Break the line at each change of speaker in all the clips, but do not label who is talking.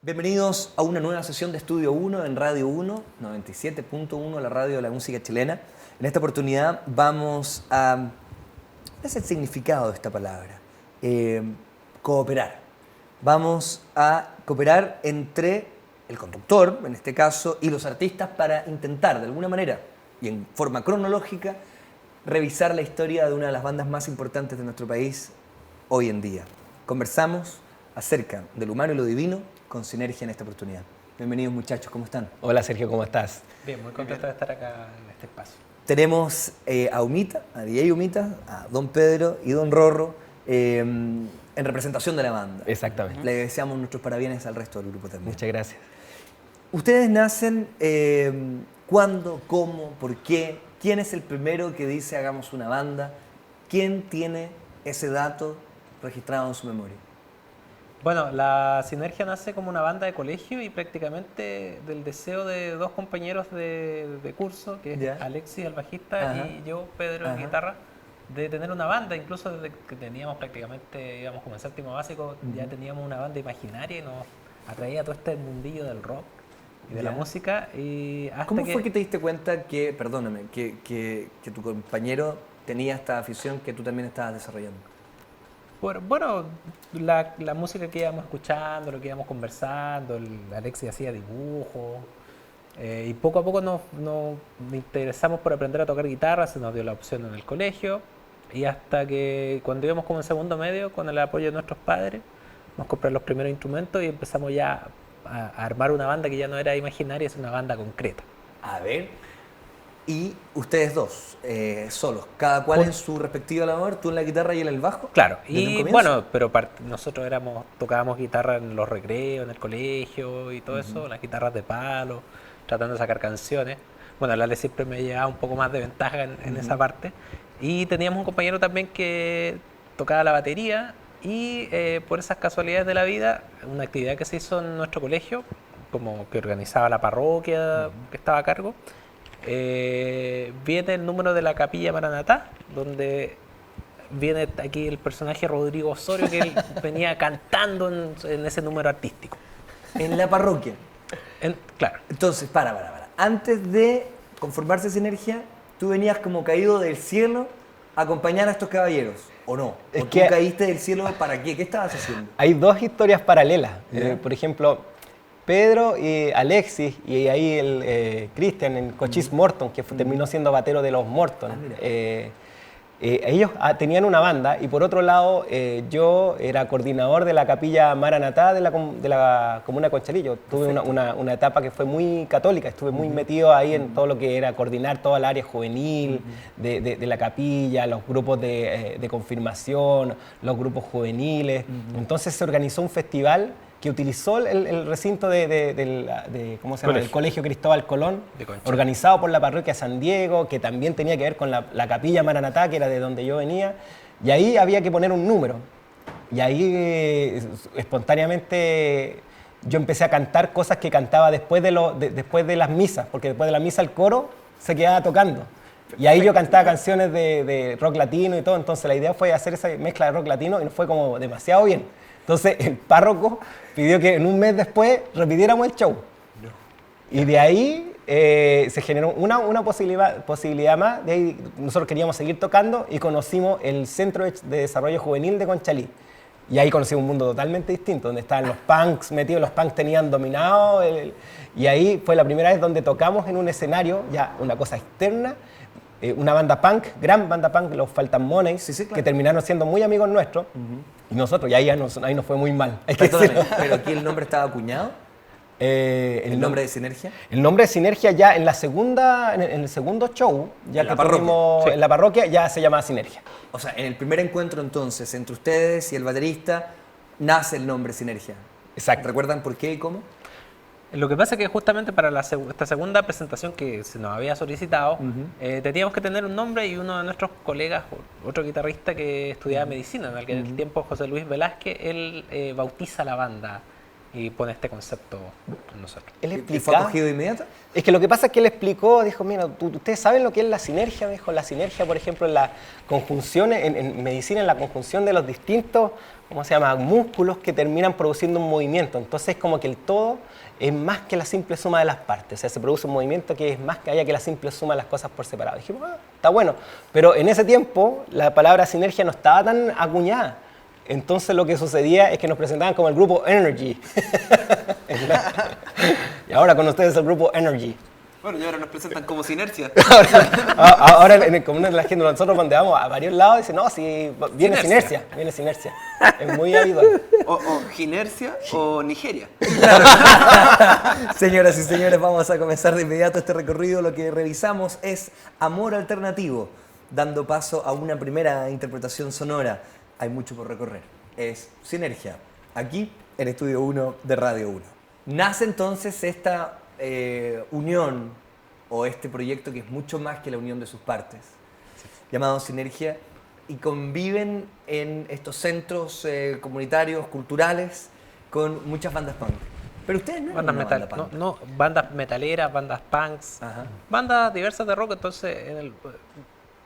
Bienvenidos a una nueva sesión de Estudio 1 en Radio 1, 97.1, la radio de la música chilena. En esta oportunidad vamos a... ¿Cuál es el significado de esta palabra? Cooperar. Vamos a cooperar entre el conductor, en este caso, y los artistas para intentar, de alguna manera, y en forma cronológica, revisar la historia de una de las bandas más importantes de nuestro país hoy en día. Conversamos acerca del humano y lo divino con Sinergia en esta oportunidad. Bienvenidos, muchachos, ¿cómo están?
Hola Sergio, ¿cómo estás?
Bien, muy contento de estar acá en este espacio.
Tenemos a Humita, a DJ Humita, a Don Pedro y Don Rorro en representación de la banda.
Exactamente.
Le deseamos nuestros parabienes al resto del grupo también.
Muchas gracias.
¿Ustedes nacen cuándo, cómo, por qué? ¿Quién es el primero que dice hagamos una banda? ¿Quién tiene ese dato registrado en su memoria?
Bueno, la Sinergia nace como una banda de colegio y prácticamente del deseo de dos compañeros de curso, que es
Ya.
Alexis, el bajista,
Ajá.
y yo, Pedro,
Ajá.
en guitarra, de tener una banda. Incluso desde que teníamos prácticamente, íbamos como en séptimo básico, ya teníamos una banda imaginaria y nos atraía todo este mundillo del rock y de la
Ya.
música. Y hasta
¿Cómo fue que te diste cuenta que, perdóname, que tu compañero tenía esta afición que tú también estabas desarrollando?
Bueno, la música que íbamos escuchando, lo que íbamos conversando, Alexis hacía dibujos, y poco a poco nos interesamos por aprender a tocar guitarra, se nos dio la opción en el colegio, y hasta que cuando íbamos como en segundo medio, con el apoyo de nuestros padres, nos compraron los primeros instrumentos y empezamos ya a armar una banda que ya no era imaginaria, es una banda concreta.
A ver, y ustedes dos, solos, cada cual en su respectiva labor, tú en la guitarra y él en el bajo.
Claro,
¿Desde un
y
comienzo?
bueno, pero nosotros tocábamos guitarra en los recreos, en el colegio y todo eso, las guitarras de palo, tratando de sacar canciones. Bueno, la Ale siempre me llevaba un poco más de ventaja en esa parte. Y teníamos un compañero también que tocaba la batería y por esas casualidades de la vida, una actividad que se hizo en nuestro colegio, como que organizaba la parroquia que estaba a cargo, viene el número de la Capilla Maranatá, donde viene aquí el personaje Rodrigo Osorio, que él venía cantando en ese número artístico.
En la parroquia.
Claro.
Entonces, para. Antes de conformarse Sinergia, tú venías como caído del cielo a acompañar a estos caballeros, ¿o no?
Es
¿O tú
que-
caíste del cielo para qué? ¿Qué estabas haciendo?
Hay dos historias paralelas.
Ya.
Por ejemplo, Pedro y Alexis y ahí el Cristian en Cochise Morton, que terminó siendo batero de los Morton.
Ah, mira.
Ellos tenían una banda y por otro lado yo era coordinador de la Capilla Maranatá de la comuna de Conchalí. Tuve una etapa que fue muy católica, estuve muy metido ahí en todo lo que era coordinar toda el área juvenil de la capilla, los grupos de confirmación, los grupos juveniles. Entonces se organizó un festival que utilizó el recinto ¿cómo se llama? Del Colegio Cristóbal Colón,
De Conchalí.
organizado por la parroquia San Diego, que también tenía que ver con la Capilla Maranatá, que era de donde yo venía, y ahí había que poner un número. Y ahí espontáneamente yo empecé a cantar cosas que cantaba después de las misas, porque después de la misa el coro se quedaba tocando. Y ahí yo cantaba canciones de rock latino y todo, entonces la idea fue hacer esa mezcla de rock latino y nos fue como demasiado bien. Entonces el párroco pidió que en un mes después repitiéramos el show. Y de ahí se generó una posibilidad más. De ahí nosotros queríamos seguir tocando y conocimos el Centro de Desarrollo Juvenil de Conchalí. Y ahí conocimos un mundo totalmente distinto, donde estaban los punks metidos, los punks tenían dominado. Y ahí fue la primera vez donde tocamos en un escenario, ya una cosa externa, una banda punk, gran banda punk, los Faltan Money,
Sí, claro.
que terminaron siendo muy amigos nuestros. Y nosotros, y ahí nos fue muy mal. Hay que
Perdóname,
decirlo.
pero aquí el nombre estaba acuñado, el nombre de Sinergia.
El nombre de Sinergia ya en el segundo show, ya
En la
que
parroquia.
tuvimos
Sí.
en la parroquia, ya se llamaba Sinergia.
O sea, en el primer encuentro entonces entre ustedes y el baterista nace el nombre Sinergia.
Exacto.
¿Recuerdan por qué y cómo?
Lo que pasa es que justamente para esta segunda presentación que se nos había solicitado, teníamos que tener un nombre y uno de nuestros colegas, otro guitarrista que estudiaba medicina, en aquel tiempo José Luis Velázquez, él bautiza la banda y pone este concepto en nosotros.
Él
¿Y fue
explicaba.
acogido de inmediato?
Es que lo que pasa es que él explicó, dijo, mira, ustedes saben lo que es la sinergia, me dijo, la sinergia, por ejemplo, en la conjunción, en medicina, en la conjunción de los distintos, ¿cómo se llama?, músculos que terminan produciendo un movimiento. Entonces, como que el todo es más que la simple suma de las partes. O sea, se produce un movimiento que es más que haya que la simple suma de las cosas por separado. Dijimos, está bueno. Pero en ese tiempo, la palabra sinergia no estaba tan acuñada. Entonces lo que sucedía es que nos presentaban como el grupo Energy. Y ahora con ustedes el grupo Energy.
Bueno, y ahora nos presentan como Sinercia.
Ahora en el común de la gente, nosotros donde vamos a varios lados, dicen, no, si viene sinercia, viene sinercia. Es muy habitual.
O Ginercia o Nigeria.
Señoras y señores, vamos a comenzar de inmediato este recorrido. Lo que revisamos es Amor Alternativo, dando paso a una primera interpretación sonora. Hay mucho por recorrer. Es Sinergia, aquí en Estudio 1 de Radio 1. Nace entonces esta unión o este proyecto que es mucho más que la unión de sus partes, llamado Sinergia, y conviven en estos centros comunitarios, culturales, con muchas bandas punk. Pero ustedes no eran
Bandas
una
metal,
banda punk.
no, bandas metaleras, bandas punks,
Ajá.
bandas diversas de rock. Entonces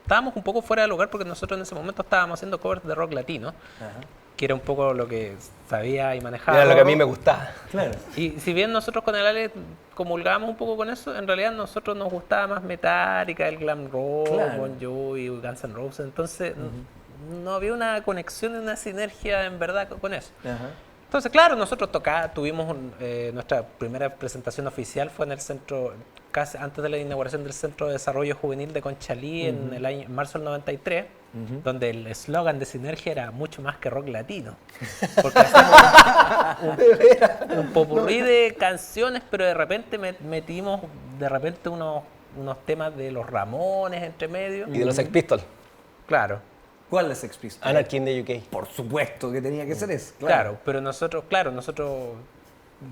estábamos un poco fuera de lugar porque nosotros en ese momento estábamos haciendo covers de rock latino,
Ajá.
que era un poco lo que sabía y manejaba.
Era lo que a
Rorro.
mí me gustaba.
Claro.
Y si bien nosotros con el Ale comulgábamos un poco con eso, en realidad a nosotros nos gustaba más Metallica, el glam rock,
Claro.
Bon Jovi, Guns N' Roses. Entonces no había una conexión, una sinergia en verdad con eso.
Ajá.
Entonces, claro, nosotros tuvimos nuestra primera presentación oficial fue en el centro, casi antes de la inauguración del Centro de Desarrollo Juvenil de Conchalí en marzo del 93, donde el eslogan de Sinergia era mucho más que rock latino. Porque hacíamos un popurrí de canciones, pero de repente metimos unos temas de los Ramones entre medio.
Y de los Sex Pistols,
Claro.
¿Cuál es Sex Pistols?
Anarchy in the UK.
Por supuesto que tenía que ser eso.
Claro, pero nosotros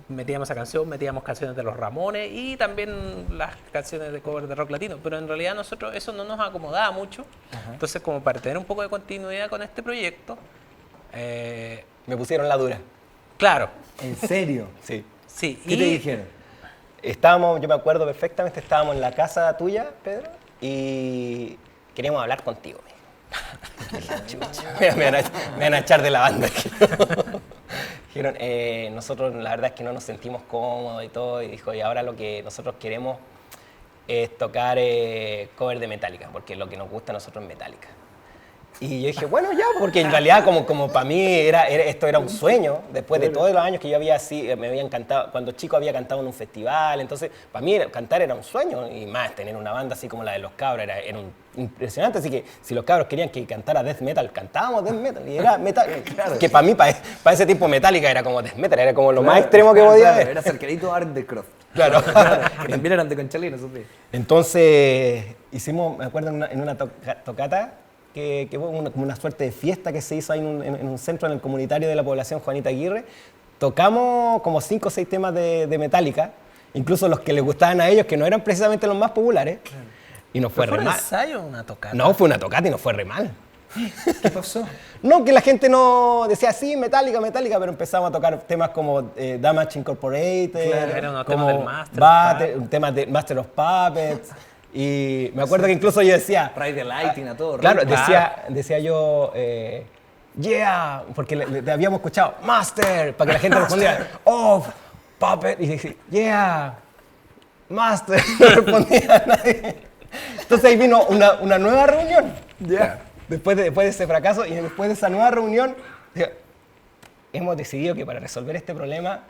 metíamos esa canción, metíamos canciones de los Ramones y también las canciones de cover de rock latino, pero en realidad nosotros eso no nos acomodaba mucho. Entonces, como para tener un poco de continuidad con este proyecto,
Me pusieron la dura.
claro,
¿En serio?
Sí.
sí.
¿Qué te dijeron?
Estábamos, yo me acuerdo perfectamente, estábamos en la casa tuya, Pedro, y queríamos hablar contigo. Dije, chucha, me van a echar de la banda. Dijeron, nosotros la verdad es que no nos sentimos cómodos y todo, y dijo, y ahora lo que nosotros queremos es tocar cover de Metallica, porque lo que nos gusta a nosotros es Metallica. Y yo dije, bueno, ya, porque en realidad como para mí esto era un sueño, después de todos los años que yo me había encantado, cuando chico había cantado en un festival, entonces para mí cantar era un sueño, y más tener una banda así como la de los Cabros era impresionante, así que si los Cabros querían que cantara death metal, cantábamos death metal, y era metal, que para mí, para ese tiempo Metallica era como death metal, era como lo más extremo que podía haber.
Era cercanito a Undercroft.
Claro.
Que también eran de Conchalí, no supe.
Entonces hicimos, me acuerdo, en una tocata, que fue como una suerte de fiesta que se hizo ahí en un centro, en el comunitario de la población Juanita Aguirre. Tocamos como 5 o 6 temas de Metallica, incluso los que les gustaban a ellos, que no eran precisamente los más populares. Claro. Y nos fue
¿Fue
re
un
mal.
ensayo o una tocata?
No, fue una tocata y nos fue re mal.
¿Qué pasó?
No, que la gente no decía, sí, Metallica, pero empezamos a tocar temas como Damage Incorporated,
Claro, era unos
como
temas del Master of Puppets.
un tema de Master of Puppets. Y me acuerdo que incluso yo decía...
Ride the Lighting a todo.
Claro,
ritmo.
decía yo, yeah, porque le habíamos escuchado, Master, para que la gente respondiera, oh, Puppet, y decía, yeah, Master, no respondía nadie. Entonces ahí vino una nueva reunión,
Ya.
después de ese fracaso, y después de esa nueva reunión, dije, hemos decidido que para resolver este problema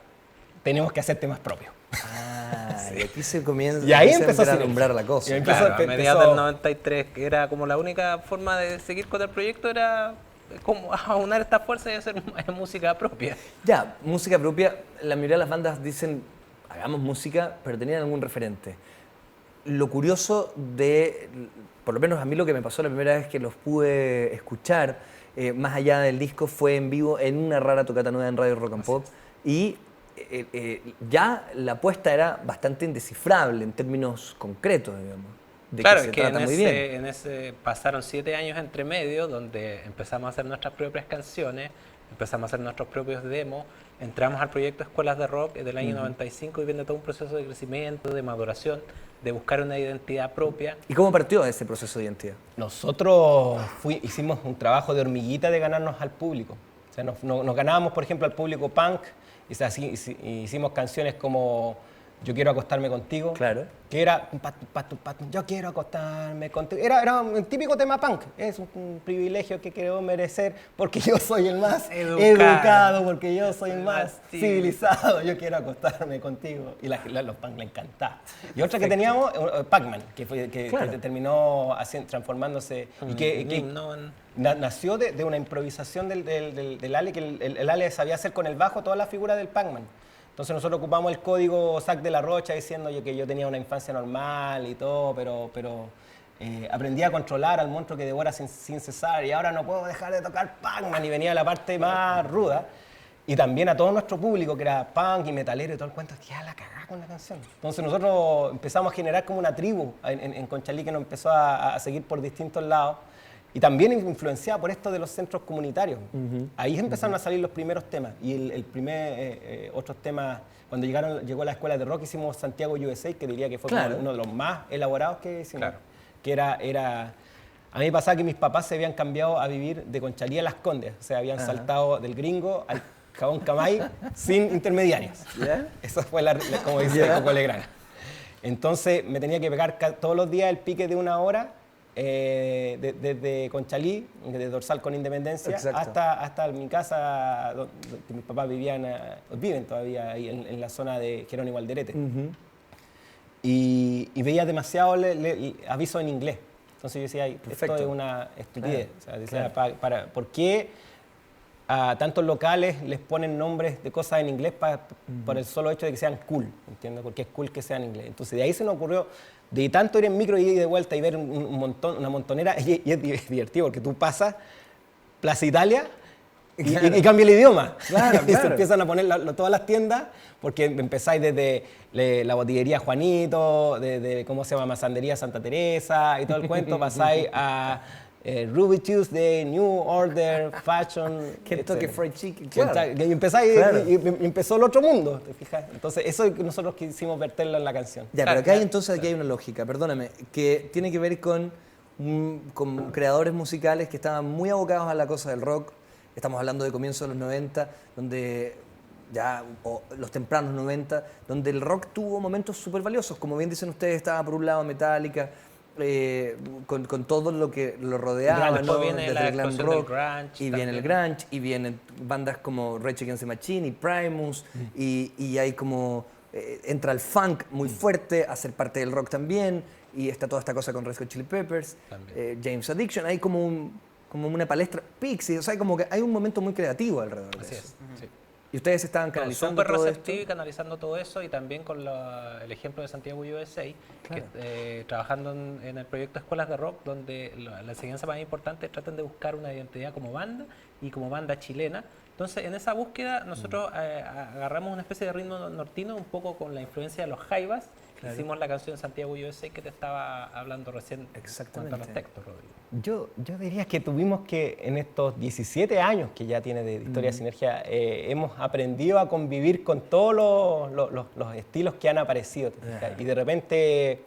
tenemos que hacer temas propios.
Y aquí se comienza
Y ahí
empieza
empezó
a
a
alumbrar la cosa.
Y ahí
Claro, a
empezó-
mediados del 93, que era como la única forma de seguir con el proyecto, era como aunar estas fuerzas y hacer música propia.
Ya, música propia. La mayoría de las bandas dicen, hagamos música, pero tenían algún referente. Lo curioso por lo menos a mí lo que me pasó la primera vez que los pude escuchar, más allá del disco, fue en vivo en una rara tocata nueva en Radio Rock and Pop. Y ya la apuesta era bastante indescifrable en términos concretos, digamos. De
Claro,
se
es que
trata muy bien.
en ese pasaron 7 años entre medio, donde empezamos a hacer nuestras propias canciones, empezamos a hacer nuestros propios demos, entramos al proyecto Escuelas de Rock del año 95 y viene todo un proceso de crecimiento, de maduración, de buscar una identidad propia.
¿Y cómo partió ese proceso de identidad?
Nosotros hicimos un trabajo de hormiguita de ganarnos al público. O sea, nos ganábamos, por ejemplo, al público punk, hicimos canciones como Yo quiero acostarme contigo,
Claro.
que era yo quiero acostarme contigo. Era un típico tema punk. Es un privilegio que creo merecer porque yo soy el más educado, porque yo soy el más civilizado. Yo quiero acostarme contigo. Y los punk le encantaba. Y otra que teníamos, Pac-Man, que terminó transformándose y que nació de una improvisación del Ale, que el Ale sabía hacer con el bajo toda la figura del Pac-Man. Entonces nosotros ocupamos el código Zack de la Rocha diciendo que yo tenía una infancia normal y todo, pero aprendí a controlar al monstruo que devora sin cesar y ahora no puedo dejar de tocar Pac-Man, y venía la parte más ruda. Y también a todo nuestro público que era punk y metalero y todo el cuento, ya la cagá con la canción. Entonces nosotros empezamos a generar como una tribu en Conchalí que nos empezó a seguir por distintos lados. Y también influenciada por esto de los centros comunitarios. Ahí empezaron a salir los primeros temas. Y otros temas, cuando llegó la escuela de rock, hicimos Santiago USA, que diría que fue uno de los más elaborados que hicimos.
Claro.
Que a mí me pasaba que mis papás se habían cambiado a vivir de Conchalí a Las Condes. O sea, habían saltado del Gringo al Jabón Camay sin intermediarios.
¿Ya?
Esa fue como dice Coco Legrand. Entonces me tenía que pegar todos los días el pique de 1 hora desde Conchalí, de Dorsal con Independencia, hasta mi casa, donde mis papás viven todavía ahí en la zona de Jerónimo Alderete. Y veía demasiado aviso en inglés. Entonces yo decía, esto es una estupidez. Claro, o sea, decía, ¿por qué a tantos locales les ponen nombres de cosas en inglés por el solo hecho de que sean cool? ¿Entiendes? Porque es cool que sean en inglés. Entonces de ahí se nos ocurrió, de tanto ir en micro y de vuelta y ver una montonera, y es divertido porque tú pasas Plaza Italia y cambia el idioma.
Claro,
y se empiezan a poner todas las tiendas, porque empezáis desde la botillería Juanito, de ¿cómo se llama? Masandería Santa Teresa y todo el cuento, pasáis a Ruby Tuesday, New Order, Fashion,
Kentucky Fried Chicken, claro.
Y empezáis,
Claro.
y empezó el otro mundo, ¿te fijas? Entonces eso es que nosotros quisimos verterlo en la canción.
Ya, pero acá hay entonces aquí hay una lógica, perdóname, que tiene que ver con creadores musicales que estaban muy abocados a la cosa del rock. Estamos hablando de comienzos de los 90, o los tempranos 90, donde el rock tuvo momentos súper valiosos. Como bien dicen ustedes, estaba por un lado Metallica, con todo lo que lo rodeaba, ¿no?
Viene
desde
la
el glam
explosión
rock,
del grunge
y viene el grunge, y vienen bandas como Rage Against the Machine y Primus, y hay como entra el funk muy fuerte a ser parte del rock también, y está toda esta cosa con Red Hot Chili Peppers, James Addiction, hay como una palestra, Pixies, o sea, como que hay un momento muy creativo alrededor de
Así
eso.
es. Sí.
Y ustedes estaban canalizando
Súper
todo
receptivo y
esto.
canalizando todo eso, y también con el ejemplo de Santiago USA,
Claro.
que, trabajando en el proyecto Escuelas de Rock, donde la enseñanza más importante es tratan de buscar una identidad como banda y como banda chilena. Entonces, en esa búsqueda nosotros agarramos una especie de ritmo nortino, un poco con la influencia de los jaivas.
Claro.
Hicimos la canción Santiago USA que te estaba hablando recién.
Exactamente.
En cuanto a los textos, Rodrigo.
Yo diría que tuvimos que, en estos 17 años que ya tiene de Historia Sinergia, hemos aprendido a convivir con todos los estilos que han aparecido. ¿Te fijas? Y de repente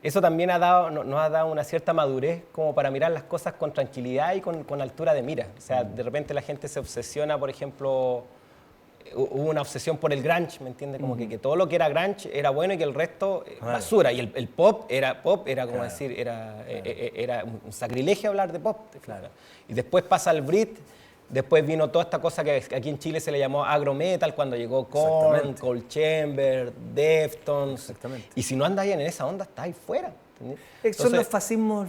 eso también nos ha dado una cierta madurez como para mirar las cosas con tranquilidad y con altura de mira. O sea, de repente la gente se obsesiona, por ejemplo, hubo una obsesión por el grunge, ¿me entiendes? Como que todo lo que era grunge era bueno y que el resto basura. Y el pop era como decir, era un sacrilegio hablar de pop.
Claro.
Y después pasa el Brit, después vino toda esta cosa que aquí en Chile se le llamó agro metal, cuando llegó Korn,
Exactamente.
Cold Chamber, Deftones.
Exactamente.
Y si no andas ahí en esa onda, estás ahí fuera. ¿entendés?
Son
Entonces,
los fascismos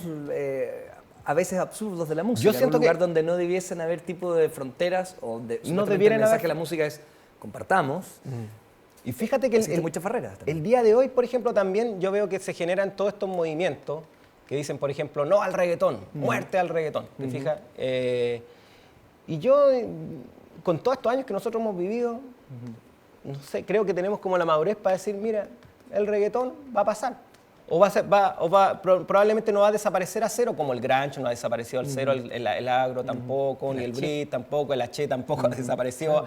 a veces absurdos de la música.
Yo siento
un lugar
que-
donde no debiesen haber tipo de fronteras o
No
supuestamente
debieran
el mensaje
haber-
de la música es compartamos.
Y fíjate que
Existen muchas barreras también.
el día de hoy, por ejemplo, también yo veo que se generan todos estos movimientos que dicen, por ejemplo, no al reggaetón, muerte al reggaetón. ¿Te fijas? Y yo, con todos estos años que nosotros hemos vivido, no sé, creo que tenemos como la madurez para decir, mira, el reggaetón va a pasar. probablemente no va a desaparecer a cero, como el grunge no ha desaparecido al cero, el agro tampoco, ni el brit tampoco, el H tampoco ha desaparecido,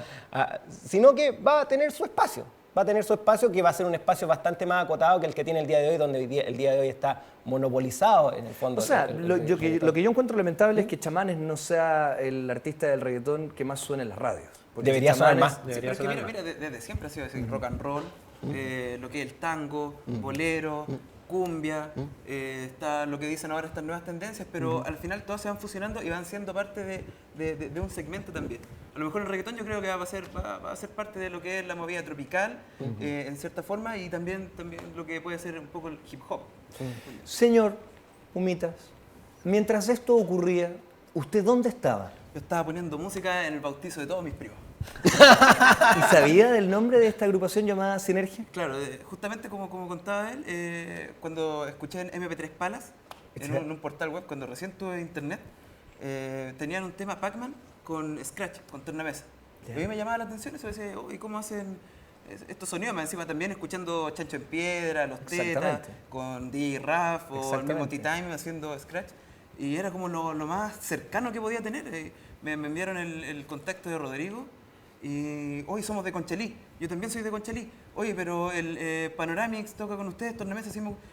sino que va a tener su espacio. Va a tener su espacio, que va a ser un espacio bastante más acotado que el que tiene el día de hoy, donde el día de hoy está monopolizado en el fondo.
O sea, lo que yo encuentro lamentable es que Chamanes no sea el artista del reggaetón que más suena en las radios. Porque
Debería
si
sonar
Chamanes-
más.
Sí, pero es que mira, desde siempre ha sido así, rock and roll, lo que es el tango, bolero, cumbia, está lo que dicen ahora estas nuevas tendencias, pero al final todas se van fusionando y van siendo parte de un segmento también. A lo mejor el reggaetón yo creo que va a ser parte de lo que es la movida tropical, en cierta forma, y también lo que puede ser un poco el hip hop.
Señor Humitas, mientras esto ocurría, ¿usted dónde estaba?
Yo estaba poniendo música en el bautizo de todos mis primos.
¿Y sabía del nombre de esta agrupación llamada Sinergia?
Claro, justamente como contaba él, cuando escuché en MP3 Palace, en un portal web, cuando recién tuve internet, tenían un tema Pac-Man con Scratch, con tornamesa. Y a mí me llamaba la atención eso, decía, ¿y cómo hacen estos sonidos? Más encima también escuchando Chancho en Piedra, Los Tetas,
Exactamente.
con DJ Raf o el mismo
Exactamente.
T-Time haciendo Scratch. Y era como lo más cercano que podía tener. Me enviaron el contacto de Rodrigo. Y hoy somos de Conchalí, yo también soy de Conchalí. Oye, pero el Panoramix toca con ustedes, tornamesa.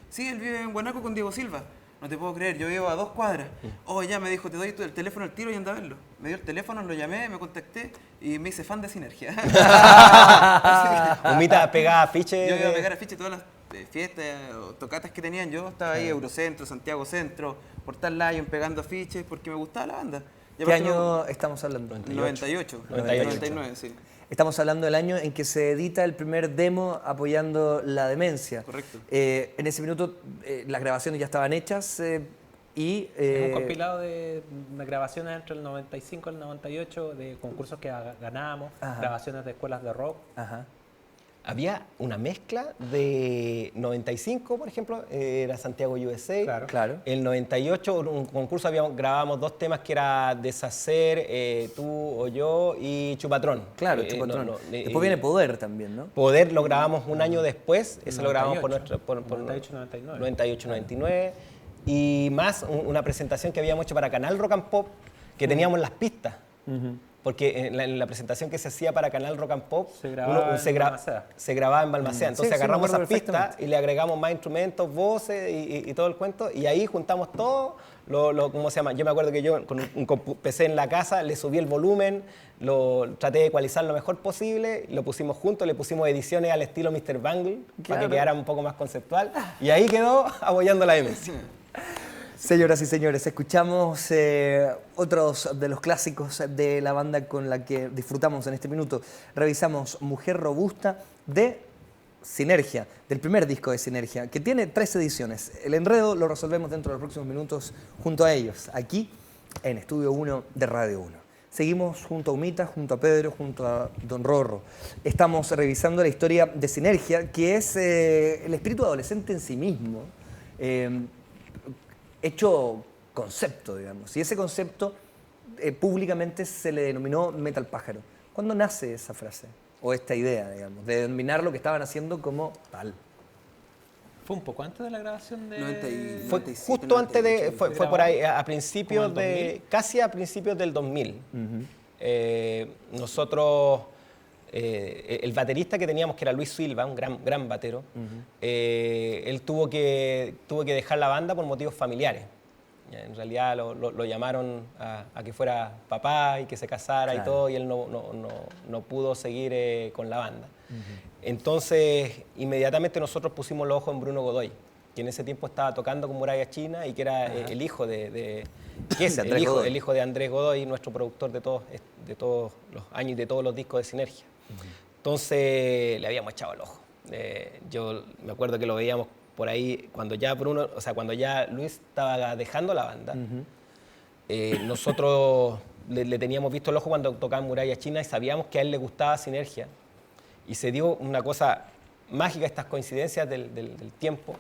Sí, él vive en Guanaco con Diego Silva. No te puedo creer, yo vivo a 2 cuadras. Oh, ya me dijo, te doy el teléfono al tiro y anda a verlo. Me dio el teléfono, lo llamé, me contacté y me hice fan de Sinergia.
Humita pegaba afiches.
Yo iba a pegar afiches todas las fiestas o tocatas que tenían. Yo estaba ahí, Eurocentro, Santiago Centro, Portal Lion, pegando afiches porque me gustaba la banda. Y
¿Qué
aparte
año estamos hablando?
98.
98.
99, sí.
Estamos hablando del año en que se edita el primer demo apoyando la demencia.
Correcto.
En ese minuto las grabaciones ya estaban hechas y...
Es un compilado de grabaciones entre el 95 y el 98 de concursos que ganábamos,
Ajá.
grabaciones de escuelas de rock.
Ajá.
Había una mezcla de 95, por ejemplo, era Santiago USA.
Claro.
Claro.
El 98, un concurso, grabábamos 2 temas que era Deshacer, Tú o Yo y Chupatrón.
Claro, Chupatrón. Después viene Poder también, ¿no?
Poder lo grabamos un año después, eso lo grabamos por
98-99.
98-99. Y más una presentación que habíamos hecho para Canal Rock and Pop, que teníamos las pistas. Porque en la presentación que se hacía para Canal Rock and Pop
Se grababa en Balmaceda.
se grababa en Balmaceda. Entonces
Sí, sí,
agarramos
me acuerdo
esas pistas
perfectamente.
y le agregamos más instrumentos, voces y todo el cuento. Y ahí juntamos todo, ¿cómo se llama? Yo me acuerdo que yo con un PC en la casa le subí el volumen, lo traté de ecualizar lo mejor posible, lo pusimos juntos, le pusimos ediciones al estilo Mr. Bangle para que
Claro.
quedara un poco más conceptual. Y ahí quedó apoyando la demencia.
Señoras y señores, escuchamos otros de los clásicos de la banda con la que disfrutamos en este minuto. Revisamos Mujer Robusta de Sinergia, del primer disco de Sinergia, que tiene 3 ediciones. El enredo lo resolvemos dentro de los próximos minutos junto a ellos, aquí en Estudio 1 de Radio 1. Seguimos junto a Humita, junto a Pedro, junto a Don Rorro. Estamos revisando la historia de Sinergia, que es el espíritu adolescente en sí mismo, hecho concepto, digamos. Y ese concepto públicamente se le denominó Metal Pájaro. ¿Cuándo nace esa frase? O esta idea, digamos, de denominar lo que estaban haciendo como tal.
Fue un poco antes de la grabación de...
90 y-
Fue
97,
justo antes de,
98.
fue por ahí, a principios
¿Como el 2000?
casi a principios del 2000. Nosotros, el baterista que teníamos, que era Luis Silva, un gran batero, él tuvo que dejar la banda por motivos familiares. Ya, en realidad lo llamaron a que fuera papá y que se casara y
Claro.
todo, y él no pudo seguir con la banda. Entonces, inmediatamente nosotros pusimos los ojos en Bruno Godoy, que en ese tiempo estaba tocando con Muralla China y que era el hijo que es
De Andrés Godoy.
el hijo de Andrés Godoy, nuestro productor de todos los años y de todos los discos de Sinergia. Entonces, le habíamos echado el ojo. Yo me acuerdo que lo veíamos por ahí cuando ya Luis estaba dejando la banda. Nosotros le teníamos visto el ojo cuando tocaba en Muralla China y sabíamos que a él le gustaba Sinergia. Y se dio una cosa mágica, estas coincidencias del tiempo,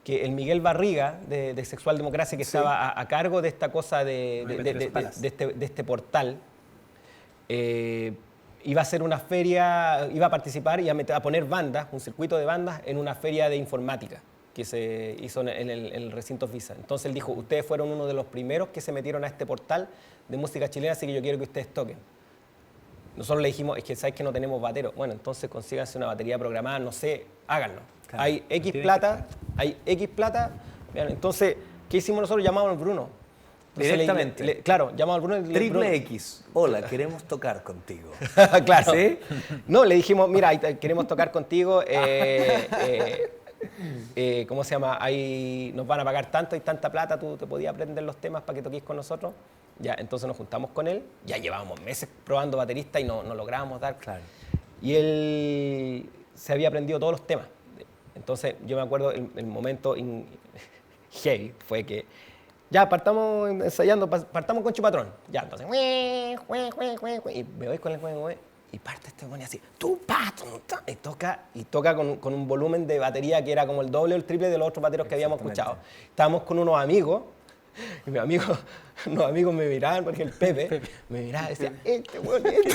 que el Miguel Barriga de Sexual Democracia, que estaba a cargo de esta cosa de este portal, iba a hacer una feria, iba a participar y a poner bandas, un circuito de bandas en una feria de informática. que se hizo en el recinto Visa. Entonces él dijo, ustedes fueron uno de los primeros que se metieron a este portal de música chilena, así que yo quiero que ustedes toquen. Nosotros le dijimos, es que sabes que no tenemos batero. Bueno, entonces consíganse una batería programada, no sé, háganlo.
Claro,
hay X
tienen
plata, hay X plata. Vean, entonces, ¿qué hicimos nosotros? Llamamos al Bruno. Entonces,
Directamente.
claro, llamamos al Bruno. Y
Triple X. Hola, queremos tocar contigo.
claro.
¿Sí?
No, le dijimos, mira, queremos tocar contigo. ¿Cómo se llama? Ahí nos van a pagar tanto y tanta plata, tú te podías aprender los temas para que toquís con nosotros. Ya, entonces nos juntamos con él, ya llevábamos meses probando baterista y no lográbamos dar.
Claro.
Y él se había aprendido todos los temas. Entonces yo me acuerdo el momento heavy fue que ya partamos ensayando, partamos con Chupatrón. Ya, entonces, y me voy con el y parte este demonio así, y toca con un volumen de batería que era como el doble o el triple de los otros bateros que habíamos escuchado. Estábamos con unos amigos, y unos amigos me miraban, porque el Pepe me miraba y decía, este weón es,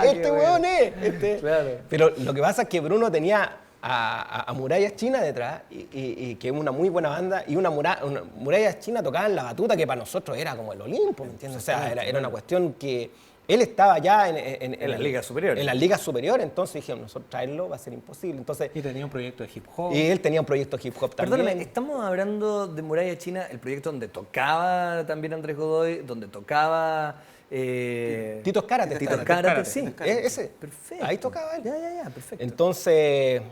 este weón es.
Claro.
Pero lo que pasa es que Bruno tenía a Murallas China detrás, y que es una muy buena banda, y una Murallas China tocaba en la batuta, que para nosotros era como el Olimpo, ¿me entiendes? O sea, era una cuestión que él estaba ya en
las ligas superiores.
En las ligas superiores, entonces dijimos, nosotros traerlo va a ser imposible. Entonces,
Y tenía un proyecto de hip hop.
y él tenía un proyecto hip hop también.
Perdóname, estamos hablando de Muralla China, el proyecto donde tocaba también Andrés Godoy, donde tocaba...
Tito Cárate.
Tito Cárate, sí.
Ese.
Perfecto.
Ahí tocaba él.
Ya, perfecto.
Entonces,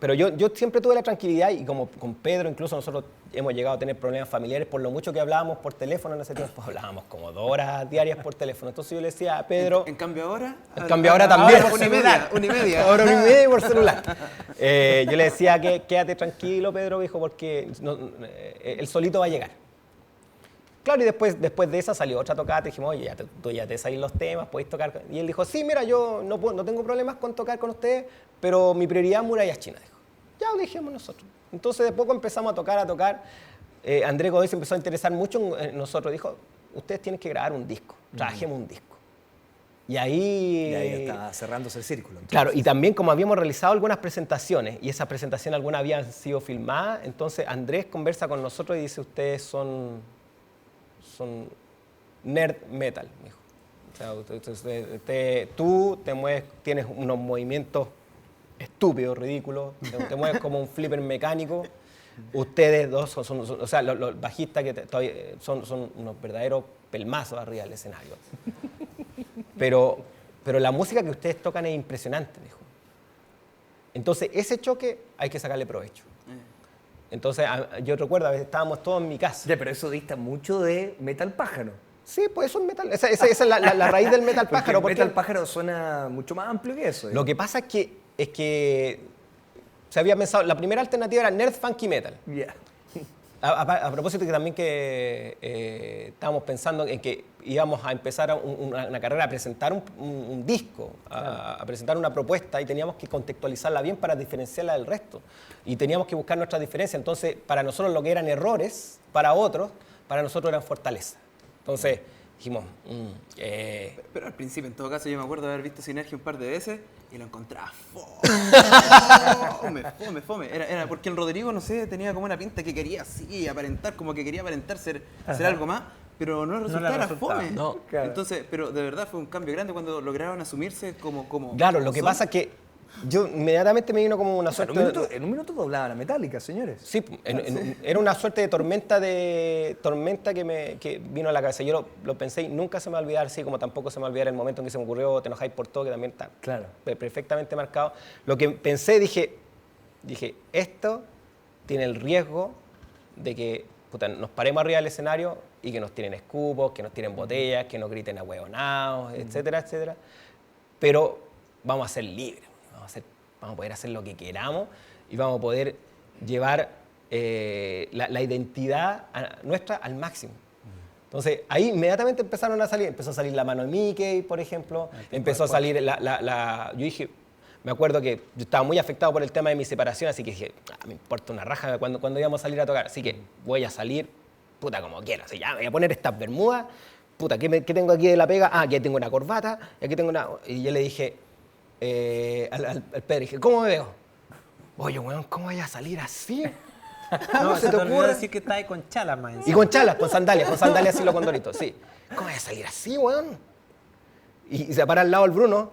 pero yo siempre tuve la tranquilidad, y como con Pedro incluso nosotros hemos llegado a tener problemas familiares por lo mucho que hablábamos por teléfono en ese tiempo. Hablábamos como 2 horas diarias por teléfono. Entonces yo le decía a Pedro...
En cambio ahora...
también.
Una y media.
Ahora 1:30 por celular. Yo le decía que quédate tranquilo, Pedro, hijo, porque él solito va a llegar. Claro, y después de esa salió otra tocata, y dijimos, oye, tú ya te sabes los temas, podéis tocar. Y él dijo, sí, mira, yo no tengo problemas con tocar con ustedes, pero mi prioridad es Murallas Chinas, dijo. Ya lo dijimos nosotros. Entonces de poco empezamos a tocar. Andrés Godoy se empezó a interesar mucho en nosotros. Dijo, ustedes tienen que grabar un disco, trabajemos un disco. Y ahí
estaba cerrándose el círculo. Entonces.
Claro, y también como habíamos realizado algunas presentaciones, y esas presentaciones algunas habían sido filmadas, entonces Andrés conversa con nosotros y dice, ustedes son nerd metal, me dijo. O sea, tú te mueves, tienes unos movimientos estúpidos, ridículos, te mueves como un flipper mecánico. Ustedes dos o sea, los bajistas que todavía son unos verdaderos pelmazos arriba del escenario. Pero la música que ustedes tocan es impresionante, dijo. Entonces, ese choque hay que sacarle provecho. Entonces, yo recuerdo, a veces estábamos todos en mi casa.
Ya, pero eso dista mucho de Metal Pájaro.
Sí, pues eso es metal. Esa es la raíz del metal pájaro.
Porque Metal Pájaro suena mucho más amplio que eso.
Lo que pasa es que se había pensado, la primera alternativa era nerd funky metal.
Ya.
A propósito que también estábamos pensando en que íbamos a empezar una carrera, a presentar un disco, a presentar una propuesta, y teníamos que contextualizarla bien para diferenciarla del resto. Y teníamos que buscar nuestras diferencias. Entonces, para nosotros lo que eran errores, para otros, para nosotros eran fortalezas. Entonces, dijimos...
Pero al principio, en todo caso, yo me acuerdo de haber visto Sinergia un par de veces y lo encontraba fome. Era porque el Rodrigo, no sé, tenía como una pinta que quería así, aparentar, como que quería aparentar ser algo más, pero no resultaba, era fome.
No,
claro.
Entonces, pero de verdad fue un cambio grande cuando lograron asumirse como
Claro, lo que pasa es que yo inmediatamente me vino como una suerte...
En un minuto doblaban a Metallica, señores.
Sí, era una suerte de tormenta que vino a la cabeza. Yo lo pensé y nunca se me va a olvidar, así como tampoco se me va a olvidar el momento en que se me ocurrió Te enojáis por todo, que también está
Claro.
perfectamente marcado. Lo que pensé, dije, esto tiene el riesgo de que nos paremos arriba del escenario y que nos tiren escupos, que nos tiren botellas, que nos griten ahueonados, etcétera, etcétera. Pero vamos a ser libres. Vamos a poder hacer lo que queramos y vamos a poder llevar la identidad nuestra al máximo. Entonces, ahí inmediatamente empezó a salir la mano de Mickey, por ejemplo, empezó a salir yo dije, me acuerdo que yo estaba muy afectado por el tema de mi separación, así que dije, me importa una raja cuando íbamos a salir a tocar, así que voy a salir, como quiera, así, ya me voy a poner estas bermudas, ¿qué tengo aquí de la pega? Aquí tengo una corbata, y aquí tengo una... Y yo le dije... al Pedro, dije, ¿cómo me veo? oye, weón, ¿cómo vaya a salir así?
No,
se te
olvidó
ocurre.
decir que está ahí con chalas, más
Y
encima.
con chalas, con sandalias así los condoritos, sí. ¿Cómo vaya a salir así, weón? Y se para al lado el Bruno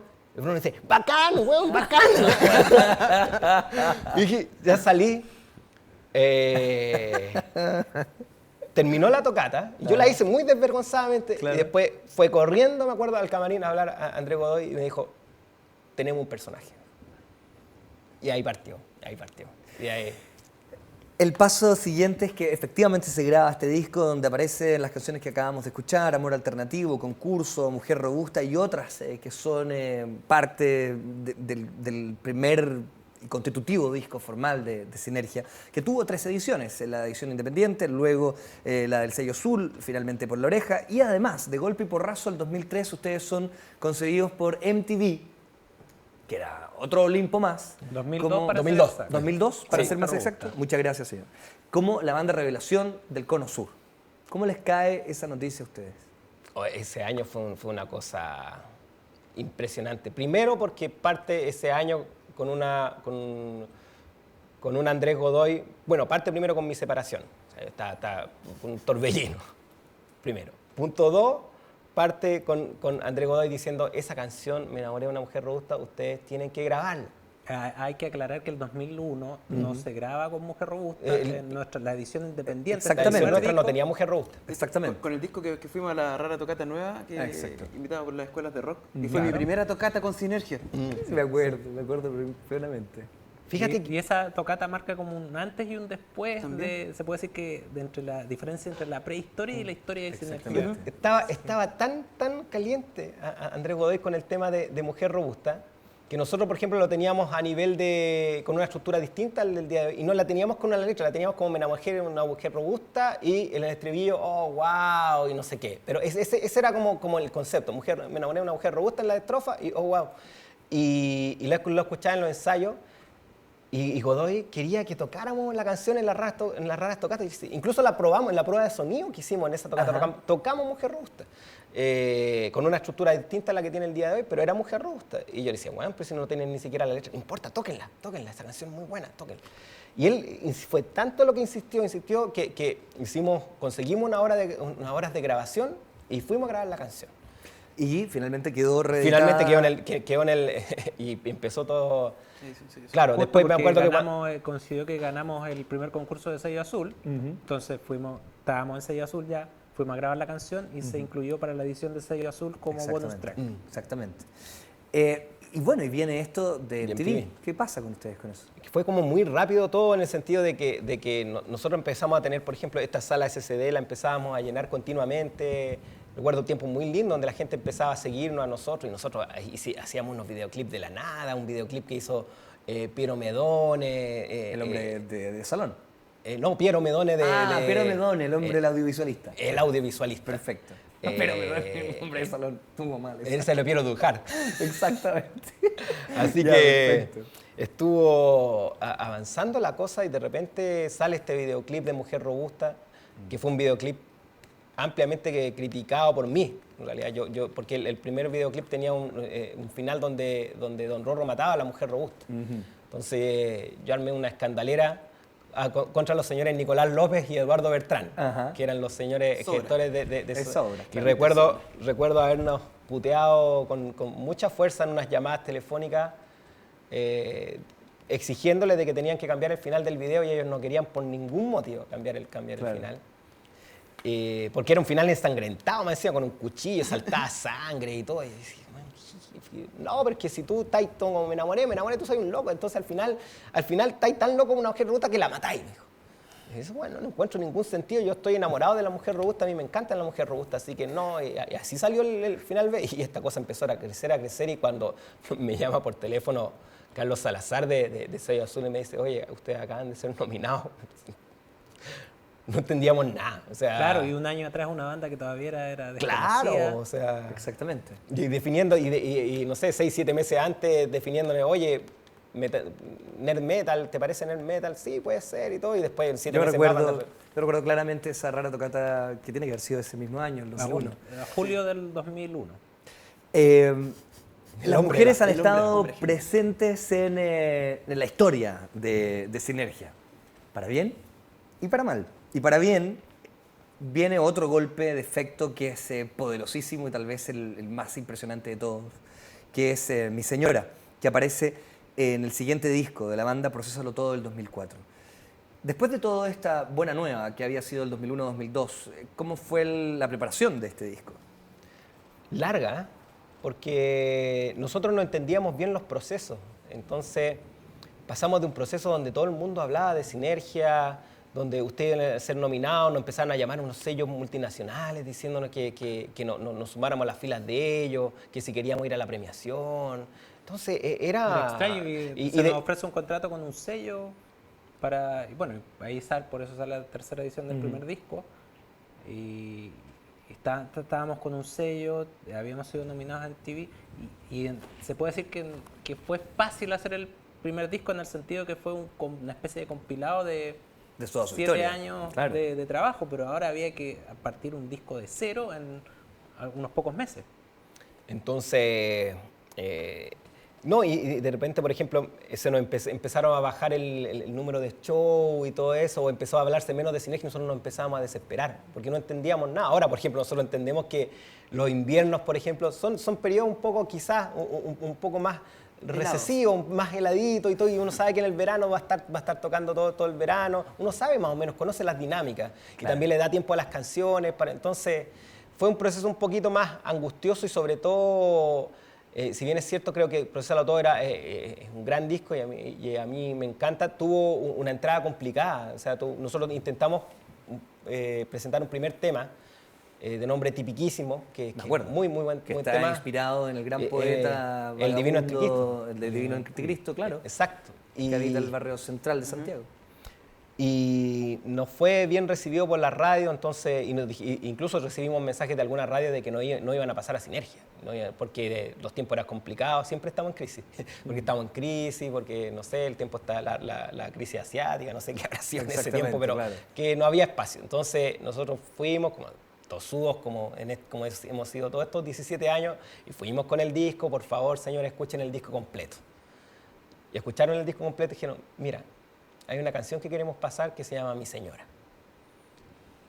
dice, bacán, weón, bacán. Y dije, ya salí. Terminó la tocata, y yo la hice muy desvergonzadamente,
Claro.
y después fue corriendo, me acuerdo, al camarín a hablar a Andrés Godoy, y me dijo, tenemos un personaje. Y ahí partió. Y ahí...
El paso siguiente es que efectivamente se graba este disco donde aparecen las canciones que acabamos de escuchar, Amor Alternativo, Concurso, Mujer Robusta y otras que son parte del primer y constitutivo disco formal de Sinergia, que tuvo 3 ediciones, la edición independiente, luego la del sello Azul, finalmente por La Oreja, y además, de golpe y porrazo, el 2003 ustedes son concebidos por MTV, que era otro Olimpo más.
2002
como-
para ser
2002.
exacto.
2002, para
Sí,
ser más
Robusta.
exacto. Muchas gracias, señor. Como la banda revelación del Cono Sur. ¿Cómo les cae esa noticia a ustedes?
Ese año fue una cosa impresionante. Primero porque parte ese año con un Andrés Godoy, bueno, parte primero con mi separación. O sea, está un torbellino, primero. Punto 2, parte con Andrés Godoy diciendo, esa canción, Me enamoré de una mujer robusta, ustedes tienen que grabarla.
Hay que aclarar que el 2001 no se graba con Mujer Robusta, la edición independiente.
Exactamente.
La edición nuestra no
disco.
tenía mujer robusta.
Exactamente.
Con el disco que fuimos a la rara tocata nueva, que
Exacto.
invitado por las escuelas de rock. Y fue
Claro.
mi primera tocata con Sinergia.
Sí, me acuerdo plenamente.
Fíjate
Y esa tocata marca como un antes y un después.
También.
Se puede decir que entre la diferencia entre la prehistoria y la historia de Sinergia.
Exactamente.
Estaba tan caliente a Andrés Godoy con el tema de mujer robusta, que nosotros, por ejemplo, lo teníamos a nivel con una estructura distinta al del día de hoy, y no la teníamos con una letra, la teníamos como Me enamoré de una mujer robusta, y en el estribillo, oh, wow, y no sé qué. Pero ese era como el concepto, me enamoré de una mujer robusta en la estrofa, y oh, wow. Y lo escuchaba en los ensayos, y Godoy quería que tocáramos la canción en las raras tocatas. Incluso la probamos, en la prueba de sonido que hicimos en esa tocata, tocamos Mujer Robusta. Con una estructura distinta a la que tiene el día de hoy, pero era Mujer Robusta. Y yo le decía, bueno, pues si no tienen ni siquiera la letra, no importa, tóquenla, esta canción es muy buena, tóquenla. Y él fue tanto lo que insistió que conseguimos unas horas de grabación y fuimos a grabar la canción.
Y finalmente quedó reeditada.
Finalmente quedó en el y empezó todo.
Sí.
Claro,
Justo
después me
porque
acuerdo
coincidió que ganamos el primer concurso de Sello Azul, entonces estábamos en Sello Azul ya, fuimos a grabar la canción y se incluyó para la edición de Sello Azul como bonus track.
Exactamente. Y bueno, y viene esto de
De
MTV.
MTV.
¿Qué pasa con ustedes con eso?
fue como muy rápido todo en el sentido de que nosotros empezamos a tener, por ejemplo, esta sala SSD, la empezábamos a llenar continuamente. Recuerdo un tiempo muy lindo donde la gente empezaba a seguirnos a nosotros y nosotros hacíamos unos videoclips de la nada, un videoclip que hizo Piero Medone.
El hombre de salón.
No, Piero Medone de...
Piero Medone, el hombre del audiovisualista.
El audiovisualista.
Perfecto. Pero Medone, el hombre de salón, estuvo mal.
Él se lo Piero Dujar.
Exactamente.
Así
Ya,
que
perfecto.
estuvo avanzando la cosa y de repente sale este videoclip de Mujer Robusta, que fue un videoclip ampliamente criticado por mí, en realidad, porque el primer videoclip tenía un final donde Don Rorro mataba a la mujer robusta. Entonces yo armé una escandalera contra los señores Nicolás López y Eduardo Bertrán,
Ajá.
que eran los señores
Sobra.
gestores de
Es
eso.
sobra,
Y
claro,
recuerdo habernos puteado con mucha fuerza en unas llamadas telefónicas, exigiéndoles de que tenían que cambiar el final del video y ellos no querían por ningún motivo cambiar el
Claro.
final. Porque era un final ensangrentado, me decía, con un cuchillo, saltaba sangre y todo. Y decía, no, pero es que si tú estás como me enamoré, tú soy un loco. Entonces al final estáis tan loco como una mujer robusta que la matáis, me dijo. Y eso, bueno, no encuentro ningún sentido. Yo estoy enamorado de la mujer robusta, a mí me encanta la mujer robusta, así que no. Y así salió el final B. Y esta cosa empezó a crecer. Y cuando me llama por teléfono Carlos Salazar de Sello Azul y me dice, oye, ustedes acaban de ser nominados. No entendíamos nada. O sea,
Claro, y un año atrás una banda que todavía era desconocida.
claro, o sea,
Exactamente.
y definiendo, y no sé, 6, 7 meses antes definiéndole, oye, nerd metal, ¿te parece nerd metal? Sí, puede ser y todo, y después en 7
Yo
meses más
recuerdo claramente esa rara tocata que tiene que haber sido ese mismo año, el 2001.
Julio del 2001.
Las mujeres han
el hombre,
estado
hombre, ejemplo.
presentes en la historia de Sinergia, para bien y para mal. Y para bien viene otro golpe de efecto que es poderosísimo y tal vez el más impresionante de todos, que es Mi Señora, que aparece en el siguiente disco de la banda Procésalo Todo del 2004. Después de toda esta buena nueva que había sido el 2001-2002, ¿cómo fue la preparación de este disco?
Larga, ¿eh? Porque nosotros no entendíamos bien los procesos. Entonces pasamos de un proceso donde todo el mundo hablaba de Sinergia, donde ustedes al ser nominados nos empezaron a llamar unos sellos multinacionales diciéndonos que nos sumáramos a las filas de ellos, que si queríamos ir a la premiación. Entonces era...
Era extraño y se nos ofrece un contrato con un sello para... Y bueno, ahí por eso sale la tercera edición del primer disco. Y estábamos con un sello, habíamos sido nominados en TV y se puede decir que fue fácil hacer el primer disco en el sentido que fue una especie de compilado de
toda su
7
historia.
años
Claro.
de trabajo, pero ahora había que partir un disco de cero en unos pocos meses.
Entonces, no, y de repente, por ejemplo, empezaron a bajar el número de show y todo eso, o empezó a hablarse menos de Sinergia y nosotros nos empezamos a desesperar, porque no entendíamos nada. Ahora, por ejemplo, nosotros entendemos que los inviernos, por ejemplo, son periodos un poco, quizás, un poco más recesivos, más heladitos y todo, y uno sabe que en el verano va a estar tocando todo el verano, uno sabe más o menos, conoce las dinámicas, y
Claro.
también le da tiempo a las canciones, entonces fue un proceso un poquito más angustioso y sobre todo... si bien es cierto, creo que Procésalo Todo es un gran disco y a mí me encanta, tuvo una entrada complicada. O sea, nosotros intentamos presentar un primer tema de nombre tipiquísimo, que es muy buen
Que
buen
está
tema.
inspirado en el gran poeta
el Divino
vagabundo,
Anticristo.
el Divino Anticristo, claro,
Exacto.
que habita el barrio central de Santiago.
Y nos fue bien recibido por la radio, entonces, incluso recibimos mensajes de alguna radio de que no iban a pasar a Sinergia, porque los tiempos eran complicados, siempre estamos en crisis, porque estamos en crisis, porque, no sé, el tiempo está la crisis asiática, no sé qué habrá sido en ese tiempo, pero
claro.
que no había espacio. Entonces, nosotros fuimos como tosudos, como hemos sido todos estos 17 años, y fuimos con el disco, por favor, señores, escuchen el disco completo. Y escucharon el disco completo y dijeron, mira, hay una canción que queremos pasar que se llama Mi Señora.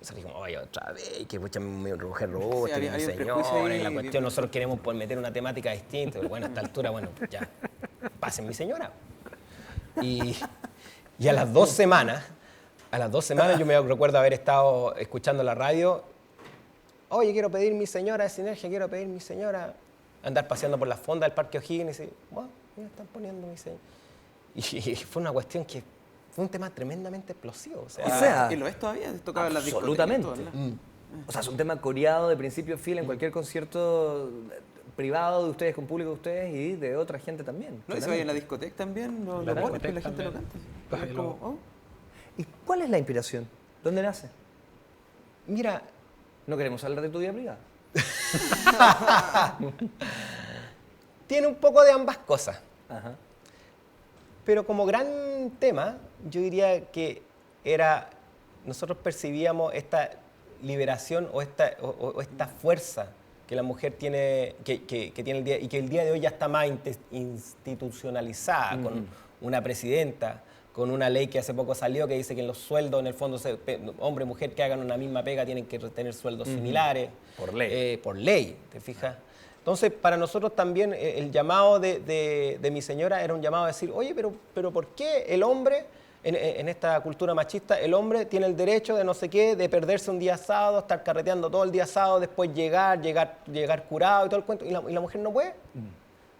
Nosotros dijimos, oye, otra vez, que escuchan mi mujer robusta,
Sí,
Mi
había un
Señora,
prejuicio
y la
ahí,
cuestión, nosotros queremos meter una temática distinta, pero bueno, a esta altura, bueno, ya, pasen Mi Señora. Y a las 2 semanas, yo me recuerdo haber estado escuchando la radio, oye, quiero pedir Mi Señora de Sinergia, quiero pedir Mi Señora, andar paseando por la fonda del Parque O'Higgins y, bueno, mira, están poniendo Mi Señora. Y fue una cuestión que fue un tema tremendamente explosivo. O sea,
Y lo es todavía, tocaba en las
absolutamente.
discotecas.
O sea, es un tema coreado de principio a fin en cualquier concierto privado de ustedes, con público de ustedes y de otra gente también.
No, y se vaya en la discoteca también, lo
La
pones,
discoteca
pues la gente lo
también.
canta. Es como, oh.
¿Y cuál es la inspiración? ¿Dónde nace?
mira,
No queremos hablar de tu vida privada.
tiene un poco de ambas cosas.
Ajá.
Pero como gran tema, yo diría que nosotros percibíamos esta liberación o esta fuerza que la mujer tiene, que tiene el día, y que el día de hoy ya está más institucionalizada, con una presidenta, con una ley que hace poco salió que dice que en los sueldos, en el fondo, hombre y mujer que hagan una misma pega tienen que tener sueldos similares.
Por ley.
Por ley, ¿te fijas? Entonces, para nosotros también el llamado de Mi Señora era un llamado a decir, oye, pero ¿por qué el hombre, en esta cultura machista, el hombre tiene el derecho de no sé qué, de perderse un día sábado, estar carreteando todo el día sábado, después llegar curado y todo el cuento, y la mujer no puede?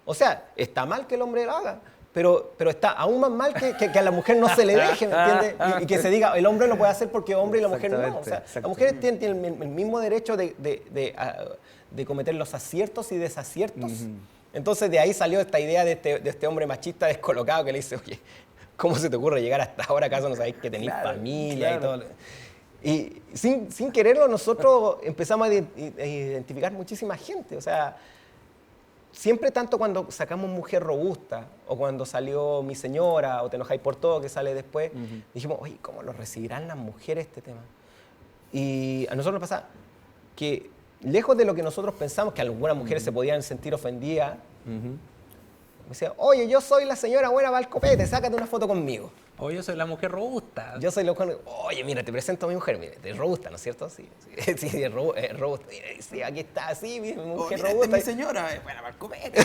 O sea, está mal que el hombre lo haga, pero está aún más mal que a la mujer no se le deje, ¿me entiendes? Y que se diga, el hombre lo puede hacer porque hombre y la mujer no. O sea, las mujeres tienen el mismo derecho de cometer los aciertos y desaciertos. Entonces de ahí salió esta idea de este hombre machista descolocado que le dice, oye, ¿cómo se te ocurre llegar hasta ahora acaso no sabéis que tenéis familia y todo? Y sin quererlo nosotros empezamos a identificar muchísima gente, o sea, siempre tanto cuando sacamos Mujer Robusta o cuando salió Mi Señora o Te enojáis por todo que sale después, dijimos, oye, ¿cómo lo recibirán las mujeres este tema? Y a nosotros nos pasa que lejos de lo que nosotros pensamos, que algunas mujeres se podían sentir ofendidas Me decía, oye, yo soy la señora buena para el copete, sácate una foto conmigo.
O yo soy la mujer robusta.
Yo soy oye, mira, te presento a mi mujer, mira, es robusta, ¿no es cierto? Sí, sí, es robusta. Mira, sí, aquí está, sí, mi mujer
Mira,
robusta.
esta es mi señora, es buena para el copete.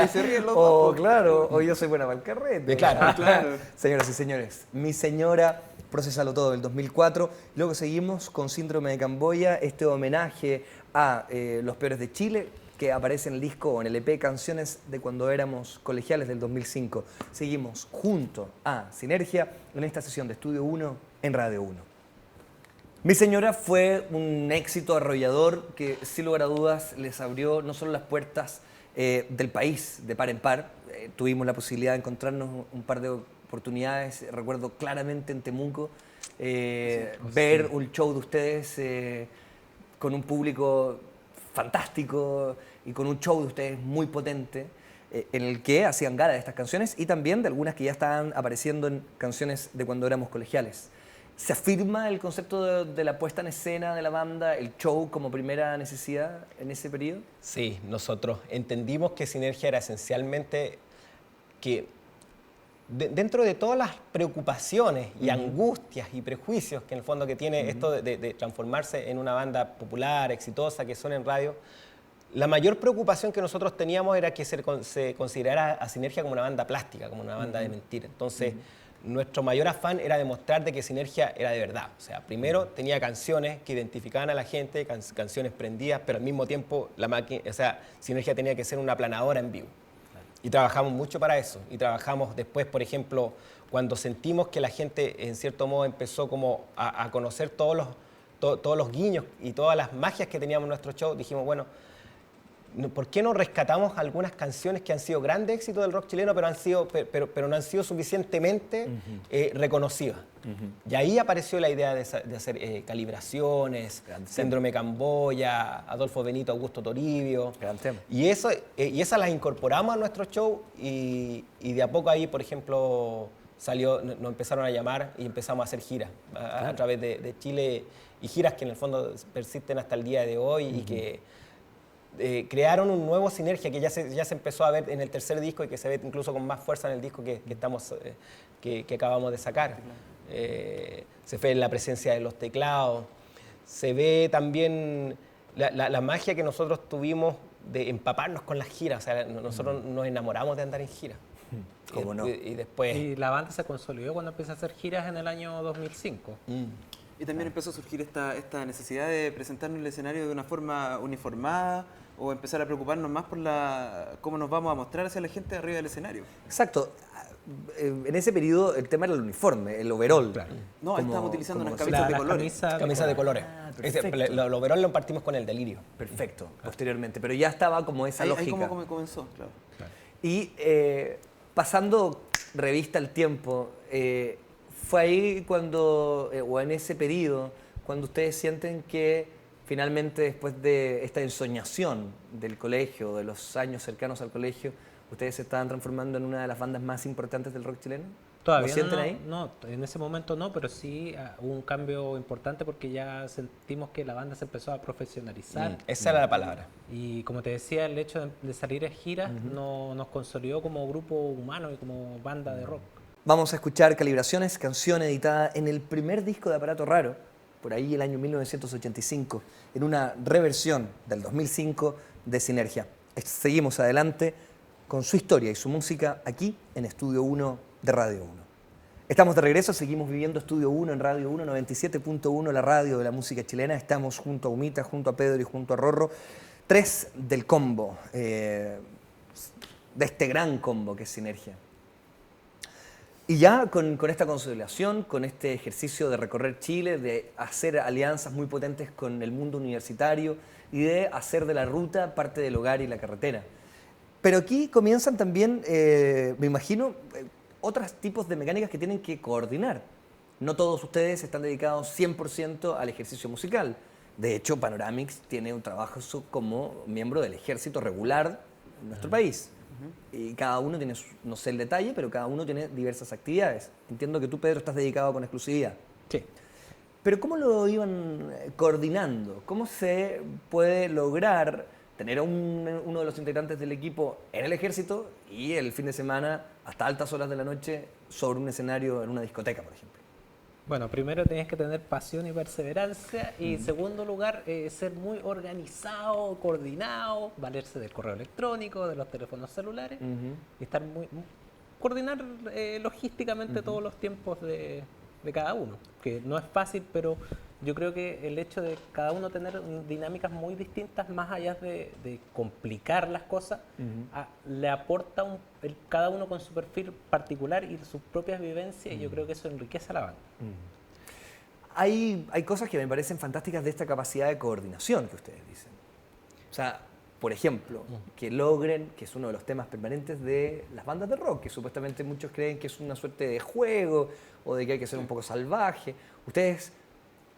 Y se ríen los
O
dos.
claro, o yo soy buena para el carrete.
Claro.
Claro.
Señoras y señores, Mi Señora, Procesalo Todo, del 2004. Luego seguimos con Síndrome de Camboya, este homenaje a los peores de Chile, que aparece en el disco o en el EP Canciones de Cuando Éramos Colegiales del 2005. Seguimos junto a Sinergia en esta sesión de Estudio 1 en Radio 1. Mi Señora fue un éxito arrollador que sin lugar a dudas les abrió no solo las puertas del país de par en par. Tuvimos la posibilidad de encontrarnos un par de oportunidades, recuerdo claramente en Temuco, ver un show de ustedes con un público fantástico y con un show de ustedes muy potente, en el que hacían gala de estas canciones y también de algunas que ya estaban apareciendo en Canciones de Cuando Éramos Colegiales. ¿Se afirma el concepto de la puesta en escena de la banda, el show como primera necesidad en ese periodo?
Sí, nosotros entendimos que Sinergia era esencialmente que dentro de todas las preocupaciones y angustias y prejuicios que en el fondo que tiene esto de transformarse en una banda popular, exitosa, que suena en radio, la mayor preocupación que nosotros teníamos era que se considerara a Sinergia como una banda plástica, como una banda de mentira. Entonces, nuestro mayor afán era demostrar de que Sinergia era de verdad. O sea, primero tenía canciones que identificaban a la gente, canciones prendidas, pero al mismo tiempo Sinergia tenía que ser una aplanadora en vivo. Y trabajamos mucho para eso. Y trabajamos después, por ejemplo, cuando sentimos que la gente, en cierto modo, empezó como a conocer todos los guiños y todas las magias que teníamos en nuestro show, dijimos, bueno, ¿por qué no rescatamos algunas canciones que han sido grandes éxitos del rock chileno, pero no han sido suficientemente reconocidas? Y ahí apareció la idea de hacer calibraciones, Síndrome de Camboya, Adolfo Benito, Augusto Toribio.
Gran tema.
Y esas las incorporamos a nuestro show y de a poco ahí, por ejemplo, nos empezaron a llamar y empezamos a hacer giras a través de Chile, y giras que en el fondo persisten hasta el día de hoy y que crearon un nuevo Sinergia que ya se empezó a ver en el tercer disco y que se ve incluso con más fuerza en el disco que acabamos de sacar. Se ve la presencia de los teclados, se ve también la magia que nosotros tuvimos de empaparnos con las giras. O sea, nosotros nos enamoramos de andar en gira.
¿Cómo no?
Y después...
Y la banda se consolidó cuando empezó a hacer giras en el año 2005.
Y también empezó a surgir esta necesidad de presentarnos en el escenario de una forma uniformada o empezar a preocuparnos más por cómo nos vamos a mostrar hacia la gente arriba del escenario.
Exacto. En ese periodo el tema era el uniforme, el overall.
Claro.
No, estábamos utilizando unas camisas
Las
de colores.
Camisa de colores.
perfecto.
Lo overall lo partimos con el Delirio.
Perfecto, posteriormente. Pero ya estaba como esa
Ahí
lógica.
como comenzó, claro.
Y pasando revista al tiempo, fue ahí cuando, o en ese periodo, cuando ustedes sienten que finalmente después de esta ensoñación del colegio, de los años cercanos al colegio, ustedes se estaban transformando en una de las bandas más importantes del rock chileno.
Todavía
¿Lo sienten
no,
ahí?
no, en ese momento no, pero sí hubo un cambio importante porque ya sentimos que la banda se empezó a profesionalizar.
Esa era la palabra.
Y como te decía, el hecho de salir a giras nos consolidó como grupo humano y como banda de rock.
Vamos a escuchar Calibraciones, canción editada en el primer disco de Aparato Raro, por ahí el año 1985, en una reversión del 2005 de Sinergia. Seguimos adelante con su historia y su música aquí en Estudio 1 de Radio 1. Estamos de regreso, seguimos viviendo Estudio 1 en Radio 1, 97.1, la radio de la música chilena. Estamos junto a Humita, junto a Pedro y junto a Rorro, tres del combo, de este gran combo que es Sinergia. Y ya con esta consolidación, con este ejercicio de recorrer Chile, de hacer alianzas muy potentes con el mundo universitario y de hacer de la ruta parte del hogar y la carretera. Pero aquí comienzan también, me imagino, otros tipos de mecánicas que tienen que coordinar. No todos ustedes están dedicados 100% al ejercicio musical. De hecho, Panoramix tiene un trabajo como miembro del ejército regular en nuestro país. Y cada uno tiene, no sé el detalle, pero cada uno tiene diversas actividades. Entiendo que tú, Pedro, estás dedicado con exclusividad.
Sí.
Pero ¿cómo lo iban coordinando? ¿Cómo se puede lograr tener a uno de los integrantes del equipo en el ejército y el fin de semana, hasta altas horas de la noche, sobre un escenario en una discoteca, por ejemplo?
Bueno, primero tienes que tener pasión y perseverancia y en segundo lugar, ser muy organizado, coordinado, valerse del correo electrónico, de los teléfonos celulares y estar coordinar logísticamente todos los tiempos de cada uno, que no es fácil, pero yo creo que el hecho de cada uno tener dinámicas muy distintas, más allá de complicar las cosas, le aporta cada uno con su perfil particular y sus propias vivencias, y yo creo que eso enriquece a la banda.
Hay cosas que me parecen fantásticas de esta capacidad de coordinación que ustedes dicen. O sea, por ejemplo, que logren, que es uno de los temas permanentes de las bandas de rock, que supuestamente muchos creen que es una suerte de juego o de que hay que ser un poco salvaje. Ustedes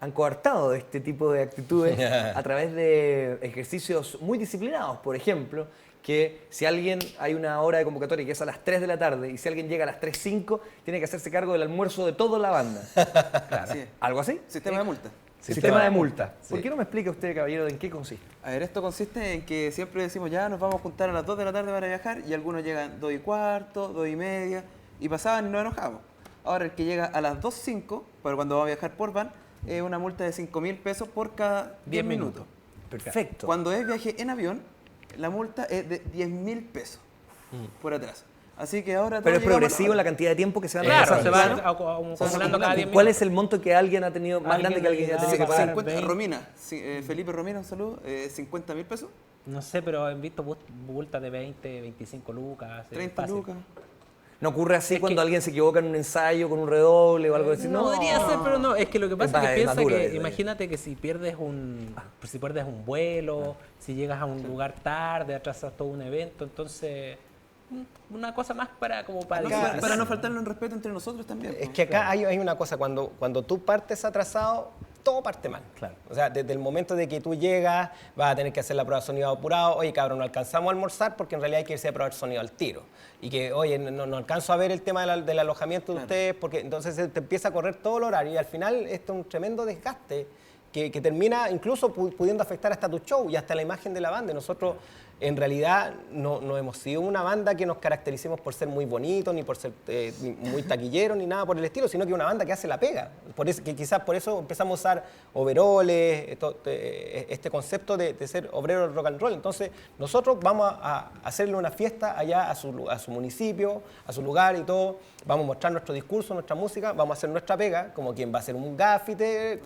han coartado este tipo de actitudes a través de ejercicios muy disciplinados. Por ejemplo, que si hay una hora de convocatoria que es a las 3 de la tarde y si alguien llega a las 3:05, tiene que hacerse cargo del almuerzo de toda la banda.
Claro. Sí.
¿Algo así?
Sistema de multa.
Sistema de multa.
Sí.
¿Por qué no me explica usted, caballero, en qué consiste?
A ver, esto consiste en que siempre decimos ya nos vamos a juntar a las 2 de la tarde para viajar y algunos llegan 2:15, 2:30 y pasaban y nos enojamos. Ahora el que llega a las 2:05, pero cuando va a viajar por van, es una multa de 5.000 pesos por cada 10 minutos.
Perfecto.
Cuando es viaje en avión, la multa es de 10.000 pesos por atrás. Así que ahora...
Pero es
todos llegamos
progresivo en la cantidad de tiempo que se van
Claro, se
realizando,
va
¿no?
acumulando cada 10 minutos.
¿Cuál es el monto que alguien ha tenido, más grande que alguien ha tenido que
Alguien
pagar?
50, 20.
Romina, Felipe Romina, un saludo, 50.000 pesos,
No sé, pero he visto multas de 20, 25 lucas.
30
fácil.
lucas.
¿No ocurre así
Es
cuando
que-
alguien se equivoca en un ensayo con un redoble o algo así?
No podría ser, pero no. Es que lo que pasa es que
Es más
piensa
duro
que,
eso,
imagínate que si pierdes un vuelo, si llegas a un lugar tarde, atrasas todo un evento, entonces una cosa más para
Acá-
Para no faltarle un respeto entre nosotros también.
Es que acá hay una cosa, cuando tú partes atrasado, todo parte mal.
Claro.
O sea, desde el momento de que tú llegas, vas a tener que hacer la prueba de sonido apurado. Oye, cabrón, no alcanzamos a almorzar porque en realidad hay que irse a probar sonido al tiro. Y que, oye, no alcanzo a ver el tema del alojamiento de ustedes, porque entonces te empieza a correr todo el horario y al final esto es un tremendo desgaste que termina incluso pudiendo afectar hasta tu show y hasta la imagen de la banda. Nosotros en realidad no hemos sido una banda que nos caractericemos por ser muy bonitos, ni por ser ni muy taquilleros, ni nada por el estilo, sino que una banda que hace la pega. Que quizás por eso empezamos a usar overoles, este concepto de ser obrero rock and roll. Entonces nosotros vamos a hacerle una fiesta allá a su municipio, a su lugar y todo. Vamos a mostrar nuestro discurso, nuestra música, vamos a hacer nuestra pega, como quien va a hacer un gaffiter,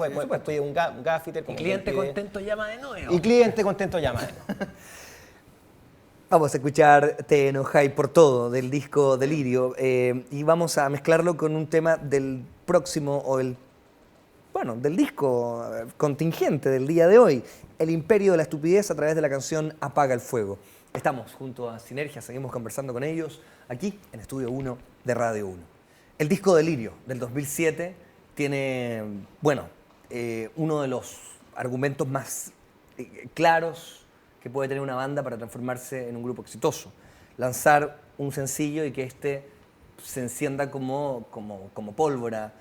pide un gaffiter.
Y cliente contento llama de nuevo.
Y cliente contento llama de nuevo.
Vamos a escuchar Te enojáis por todo, del disco Delirio, y vamos a mezclarlo con un tema del próximo, del disco contingente del día de hoy, El Imperio de la Estupidez, a través de la canción Apaga el Fuego. Estamos junto a Sinergia, seguimos conversando con ellos, aquí en Estudio 1 de Radio 1. El disco Delirio, del 2007, tiene, uno de los argumentos más claros que puede tener una banda para transformarse en un grupo exitoso. Lanzar un sencillo y que este se encienda como pólvora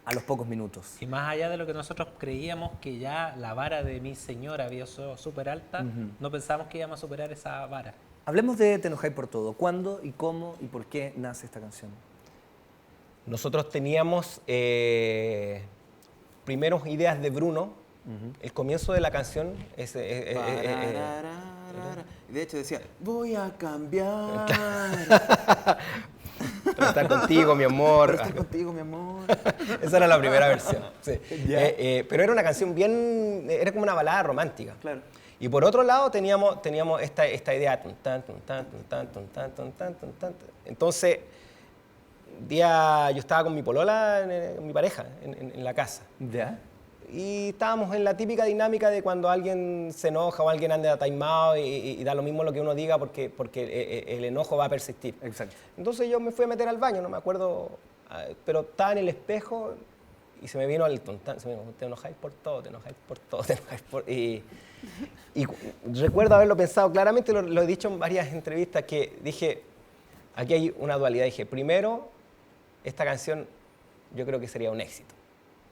a los pocos minutos.
Y más allá de lo que nosotros creíamos que ya la vara de Mi Señora había sido súper alta, no pensábamos que íbamos a superar esa vara.
Hablemos de Te enojáis por todo. ¿Cuándo y cómo y por qué nace esta canción?
Nosotros teníamos primeros ideas de Bruno. El comienzo de la canción es...
De hecho decía, voy a cambiar.
Para estar contigo, mi amor.
Para estar contigo, mi amor.
Esa era la primera versión. Sí.
Ya.
Pero era una canción era como una balada romántica.
Claro.
Y por otro lado teníamos esta idea. Tun, tan, tun, tan, tun, tan, tun, tan, tun, tan, tun, tan. Entonces, un día yo estaba con mi polola, mi pareja, en la casa.
¿Ya?
Y estábamos en la típica dinámica de cuando alguien se enoja o alguien anda taimado y da lo mismo lo que uno diga porque el enojo va a persistir.
Exacto.
Entonces yo me fui a meter al baño, no me acuerdo, pero estaba en el espejo y se me vino el tontán, te enojáis por todo, te enojáis por todo, te enojáis por... Y recuerdo haberlo pensado claramente, lo he dicho en varias entrevistas, que dije, aquí hay una dualidad. Dije, primero, esta canción yo creo que sería un éxito.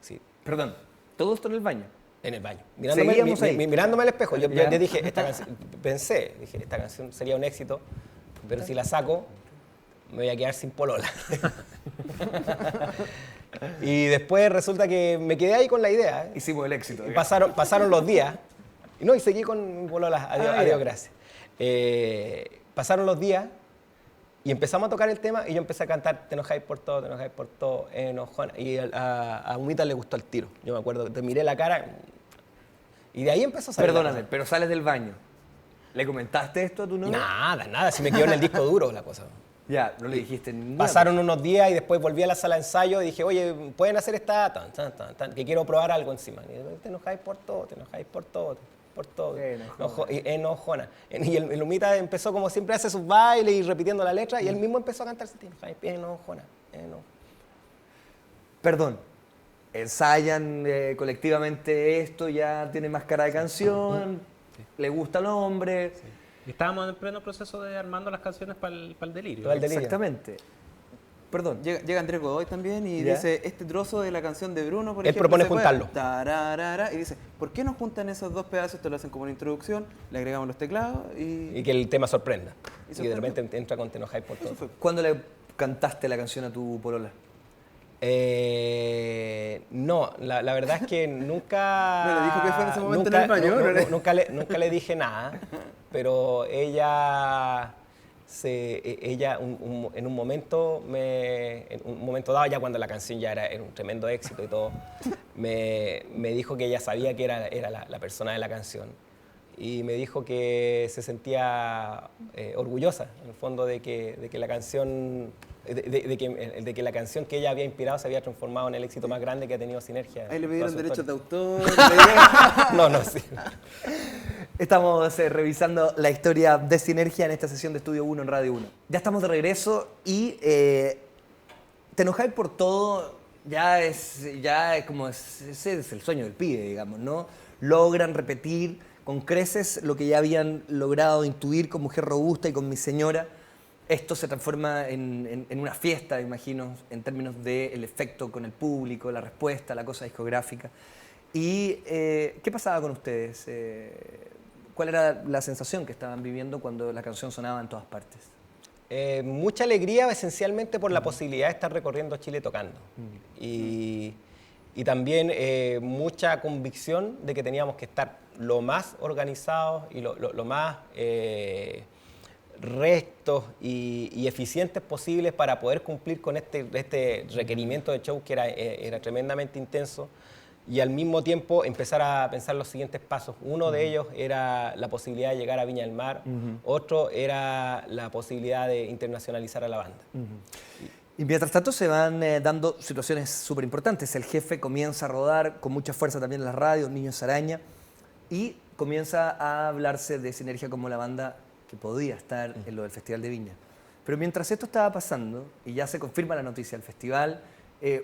Sí.
Perdón, ¿todo esto en el baño?
En el baño.
Seguíamos ahí.
Mirándome al espejo. Yo
Ya.
dije, dije, esta canción sería un éxito, pero si la saco, me voy a quedar sin polola. Y después resulta que me quedé ahí con la idea.
Hicimos el éxito.
Y
digamos.
pasaron los días. Y seguí con mi polola. Adiós, gracias. Pasaron los días y empezamos a tocar el tema y yo empecé a cantar Te enojáis por todo, enojona. Y a Humita le gustó el tiro. Yo me acuerdo, te miré la cara y de ahí empezó a salir.
Perdóname, pero sales del baño. ¿Le comentaste esto a tu novia?
Nada, si me quedó en el disco duro la cosa.
Ya, no le dijiste nada.
Pasaron unos días y después volví a la sala de ensayo y dije, oye, ¿pueden hacer esta? Que quiero probar algo encima. Y, te enojáis por todo. Enojona. Y el Humita empezó como siempre hace sus bailes y repitiendo la letra y él mismo empezó a cantar, te enojáis, enojona.
Perdón, ensayan colectivamente esto, ya tiene más cara de canción, le gusta al hombre.
Sí. Y estábamos en pleno proceso de armando las canciones para el delirio.
Para el delirio.
Exactamente. Perdón.
Llega Andrés Godoy también y
¿Ya?
dice, este trozo de la canción de Bruno, por
Él
ejemplo,
propone
se puede-
juntarlo.
Tararara, y dice, ¿por qué no juntan esos dos pedazos? Esto lo hacen como una introducción, le agregamos los teclados
Y que el tema sorprenda.
Y
Y de repente entra con te enojáis por todo.
¿Cuándo le cantaste la canción a tu polola?
No, la verdad es que nunca...
Me lo dijo que fue en ese momento en el baño, ¿no?
Nunca le dije nada, pero ella en un momento dado, ya cuando la canción ya era un tremendo éxito y todo, me dijo que ella sabía que era la persona de la canción y me dijo que se sentía orgullosa, en el fondo, de que la canción... De que la canción que ella había inspirado se había transformado en el éxito más grande que ha tenido Sinergia.
Ahí le
en
pidieron
toda su
derechos de
historia.
autor.
No, sí.
Estamos revisando la historia de Sinergia en esta sesión de Estudio 1 en Radio 1. Ya estamos de regreso y Te enojáis por todo ya es como ese es el sueño del pibe, digamos, ¿no? Logran repetir con creces lo que ya habían logrado intuir con Mujer Robusta y con Mi Señora. Esto se transforma en una fiesta, imagino, en términos del efecto con el público, la respuesta, la cosa discográfica. ¿Y qué pasaba con ustedes? ¿Cuál era la sensación que estaban viviendo cuando la canción sonaba en todas partes?
Mucha alegría, esencialmente por la posibilidad de estar recorriendo Chile tocando. Y también mucha convicción de que teníamos que estar lo más organizados y lo más rectos y eficientes posibles para poder cumplir con este requerimiento de show que era tremendamente intenso, y al mismo tiempo empezar a pensar los siguientes pasos. Uno de ellos era la posibilidad de llegar a Viña del Mar, otro era la posibilidad de internacionalizar a la banda.
Y mientras tanto se van dando situaciones súper importantes. El Jefe comienza a rodar con mucha fuerza también en las radios, Niños Araña, y comienza a hablarse de Sinergia como la banda que podía estar en lo del Festival de Viña. Pero mientras esto estaba pasando, y ya se confirma la noticia del festival,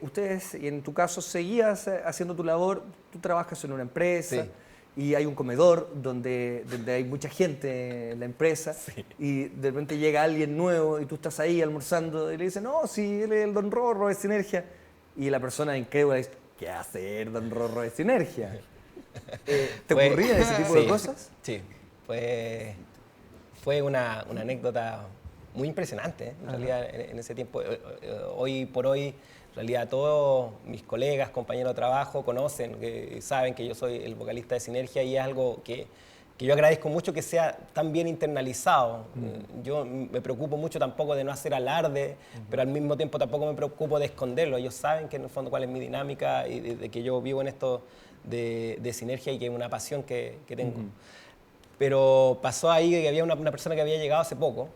ustedes, y en tu caso, seguías haciendo tu labor, tú trabajas en una empresa,
Sí.
y hay un comedor donde hay mucha gente en la empresa,
Sí.
y de repente llega alguien nuevo y tú estás ahí almorzando y le dicen, no, sí, él es el Don Rorro de Sinergia. Y la persona incrédula dice, ¿qué hace el Don Rorro de Sinergia? ¿Te ocurría ese tipo de cosas?
Sí, fue una anécdota muy impresionante, en realidad, en ese tiempo. Hoy por hoy, en realidad, todos mis colegas, compañeros de trabajo conocen, saben que yo soy el vocalista de Sinergia, y es algo que yo agradezco mucho que sea tan bien internalizado. Yo me preocupo mucho tampoco de no hacer alarde, pero al mismo tiempo tampoco me preocupo de esconderlo. Ellos saben que en el fondo cuál es mi dinámica y de que yo vivo en esto de Sinergia y que es una pasión que tengo. Pero pasó ahí que había una persona que había llegado hace poco.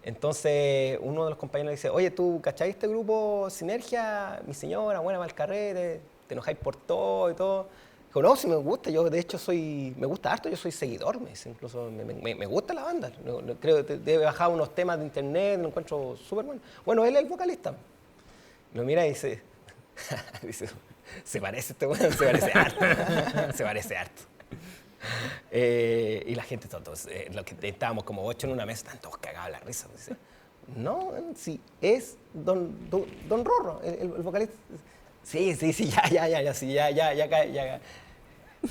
Entonces uno de los compañeros le dice, oye, ¿tú cachai este grupo Sinergia? Mi Señora, Buena Malcarrete, Te enojáis por todo y todo. Dijo, no, si me gusta, yo de hecho me gusta harto, yo soy seguidor, me dice, incluso me gusta la banda. Creo que debe bajar unos temas de internet, lo encuentro súper bueno. Bueno, él es el vocalista. Lo mira y dice, se parece este bueno, se parece harto, se parece harto. Y la gente, todos, los que estábamos como 8 en una mesa, están todos cagados de la risa. Dice, no, sí, es Don Rorro, el vocalista. Sí, ya.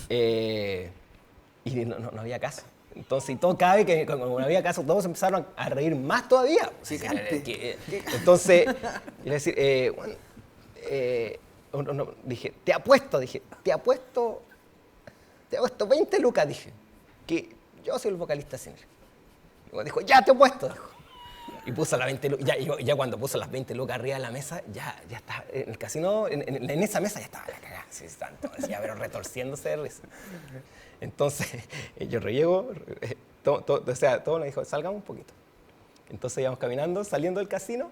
Y no había caso. Entonces, cada vez que no había caso, todos empezaron a reír más todavía. Entonces, iba a decir, dije, te apuesto 20 lucas, dije, que yo soy el vocalista de Sinergia. Dijo, ya te apuesto, dijo. Y puso las 20 lucas, ya cuando puso las 20 lucas arriba de la mesa, ya estaba, en el casino, en esa mesa ya estaba la cagada. Sí, están todos, ya, pero retorciéndose de risa. Entonces, yo rellego, todo nos dijo, salgamos un poquito. Entonces íbamos caminando, saliendo del casino,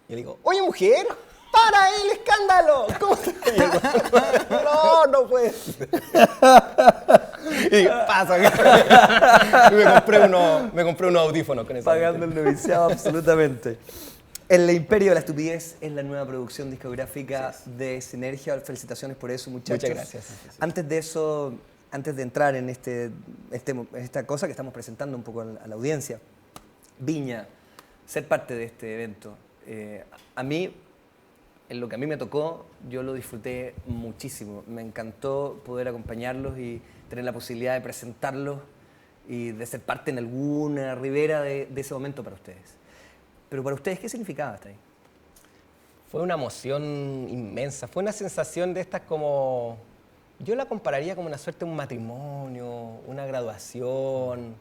y yo digo, oye, mujer, ¡para el escándalo! ¿Cómo te digo? No puede ser. Y digo, pasa. Y me compré unos audífonos con eso.
Pagando el noviciado absolutamente. El Imperio de la Estupidez es la nueva producción discográfica de Sinergia. Felicitaciones por eso, muchachos.
Muchas gracias.
Antes de eso, antes de entrar en esta cosa que estamos presentando un poco a la audiencia, Viña, ser parte de este evento, a mí, en lo que a mí me tocó, yo lo disfruté muchísimo. Me encantó poder acompañarlos y tener la posibilidad de presentarlos y de ser parte en alguna ribera de ese momento para ustedes. Pero para ustedes, ¿qué significaba estar ahí?
Fue una emoción inmensa, fue una sensación de estas como... Yo la compararía como una suerte de un matrimonio, una graduación.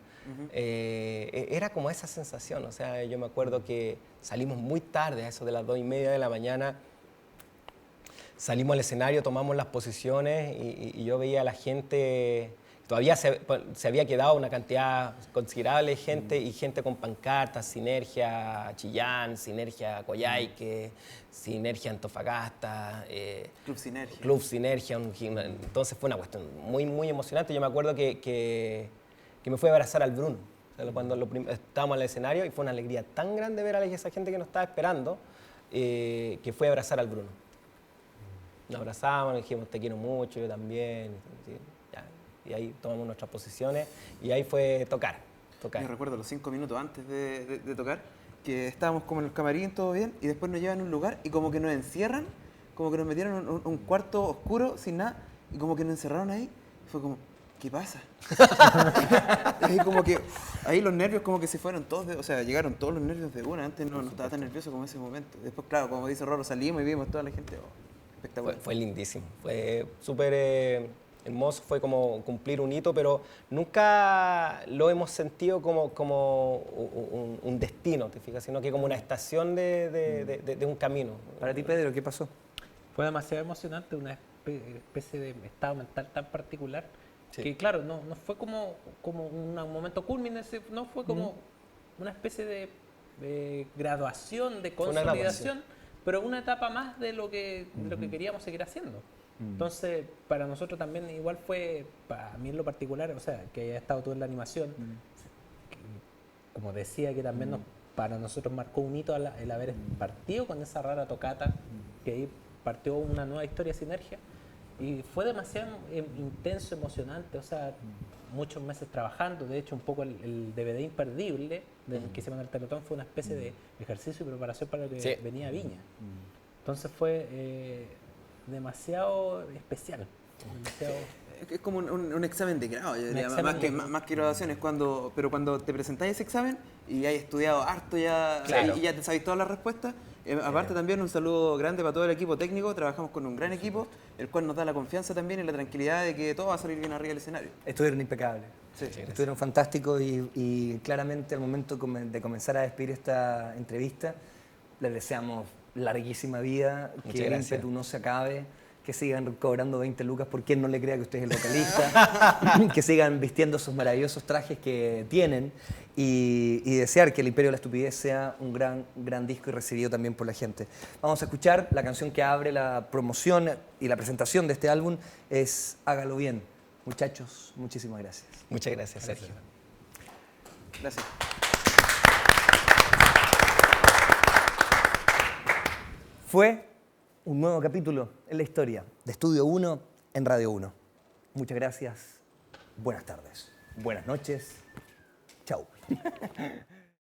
Era como esa sensación, o sea, yo me acuerdo que salimos muy tarde, a eso de las 2:30 de la mañana, salimos al escenario, tomamos las posiciones y yo veía a la gente, todavía se había quedado una cantidad considerable de gente y gente con pancartas, Sinergia Chillán, Sinergia Coyhaique, Sinergia Antofagasta, Club Sinergia, entonces fue una cuestión muy, muy emocionante. Yo me acuerdo que me fui a abrazar al Bruno, o sea, cuando estábamos en el escenario, y fue una alegría tan grande ver a esa gente que nos estaba esperando, que fui a abrazar al Bruno. Nos abrazamos, nos dijimos, te quiero mucho, yo también. Y ahí tomamos nuestras posiciones y ahí fue tocar.
Yo recuerdo los 5 minutos antes de tocar, que estábamos como en el camarín, todo bien, y después nos llevan a un lugar y como que nos encierran, como que nos metieron en un cuarto oscuro, sin nada, y como que nos encerraron ahí. Fue como, ¿qué pasa? Ahí como que, ahí los nervios como que se fueron todos, o sea, llegaron todos los nervios de una. Antes no estaba tan nervioso como ese momento. Después, claro, como dice Roro, salimos y vimos toda la gente. Espectacular.
Fue lindísimo, fue súper hermoso, fue como cumplir un hito, pero nunca lo hemos sentido como un destino, ¿te fijas? Sino que como una estación de un camino.
Para ti, Pedro, ¿qué pasó?
Fue demasiado emocionante, una especie de estado mental tan particular,
Sí.
que claro, no fue como un momento culmine, no fue como una especie de graduación, de consolidación, pero una etapa más de lo que queríamos seguir haciendo. Entonces, para nosotros también igual fue, para mí en lo particular, o sea, que haya estado tú en la animación, que, como decía, que también para nosotros marcó un hito el haber partido con esa rara tocata, que ahí partió una nueva historia de Sinergia, y fue demasiado intenso, emocionante, o sea, muchos meses trabajando. De hecho, un poco el DVD imperdible que hicimos en el Teletón fue una especie de ejercicio y preparación para lo que venía a Viña. Entonces fue demasiado especial.
Es como un examen de grado, yo diría, más que graduaciones, pero cuando te presentáis ese examen y hay estudiado harto ya,
claro,
y ya te sabéis todas las respuestas. Aparte también un saludo grande para todo el equipo técnico, trabajamos con un gran equipo, el cual nos da la confianza también y la tranquilidad de que todo va a salir bien arriba del escenario.
Estuvieron impecables.
Sí.
Estuvieron fantásticos y claramente al momento de comenzar a despedir esta entrevista, les deseamos larguísima vida, que el ímpetu no se acabe, que sigan cobrando 20 lucas por quien no le crea que usted es el vocalista, que sigan vistiendo esos maravillosos trajes que tienen y desear que el Imperio de la Estupidez sea un gran disco y recibido también por la gente. Vamos a escuchar la canción que abre la promoción y la presentación de este álbum, es Hágalo Bien. Muchachos, muchísimas gracias.
Muchas gracias, Sergio.
Gracias.
Fue un nuevo capítulo en la historia de Estudio 1 en Radio 1. Muchas gracias, buenas tardes, buenas noches, chau.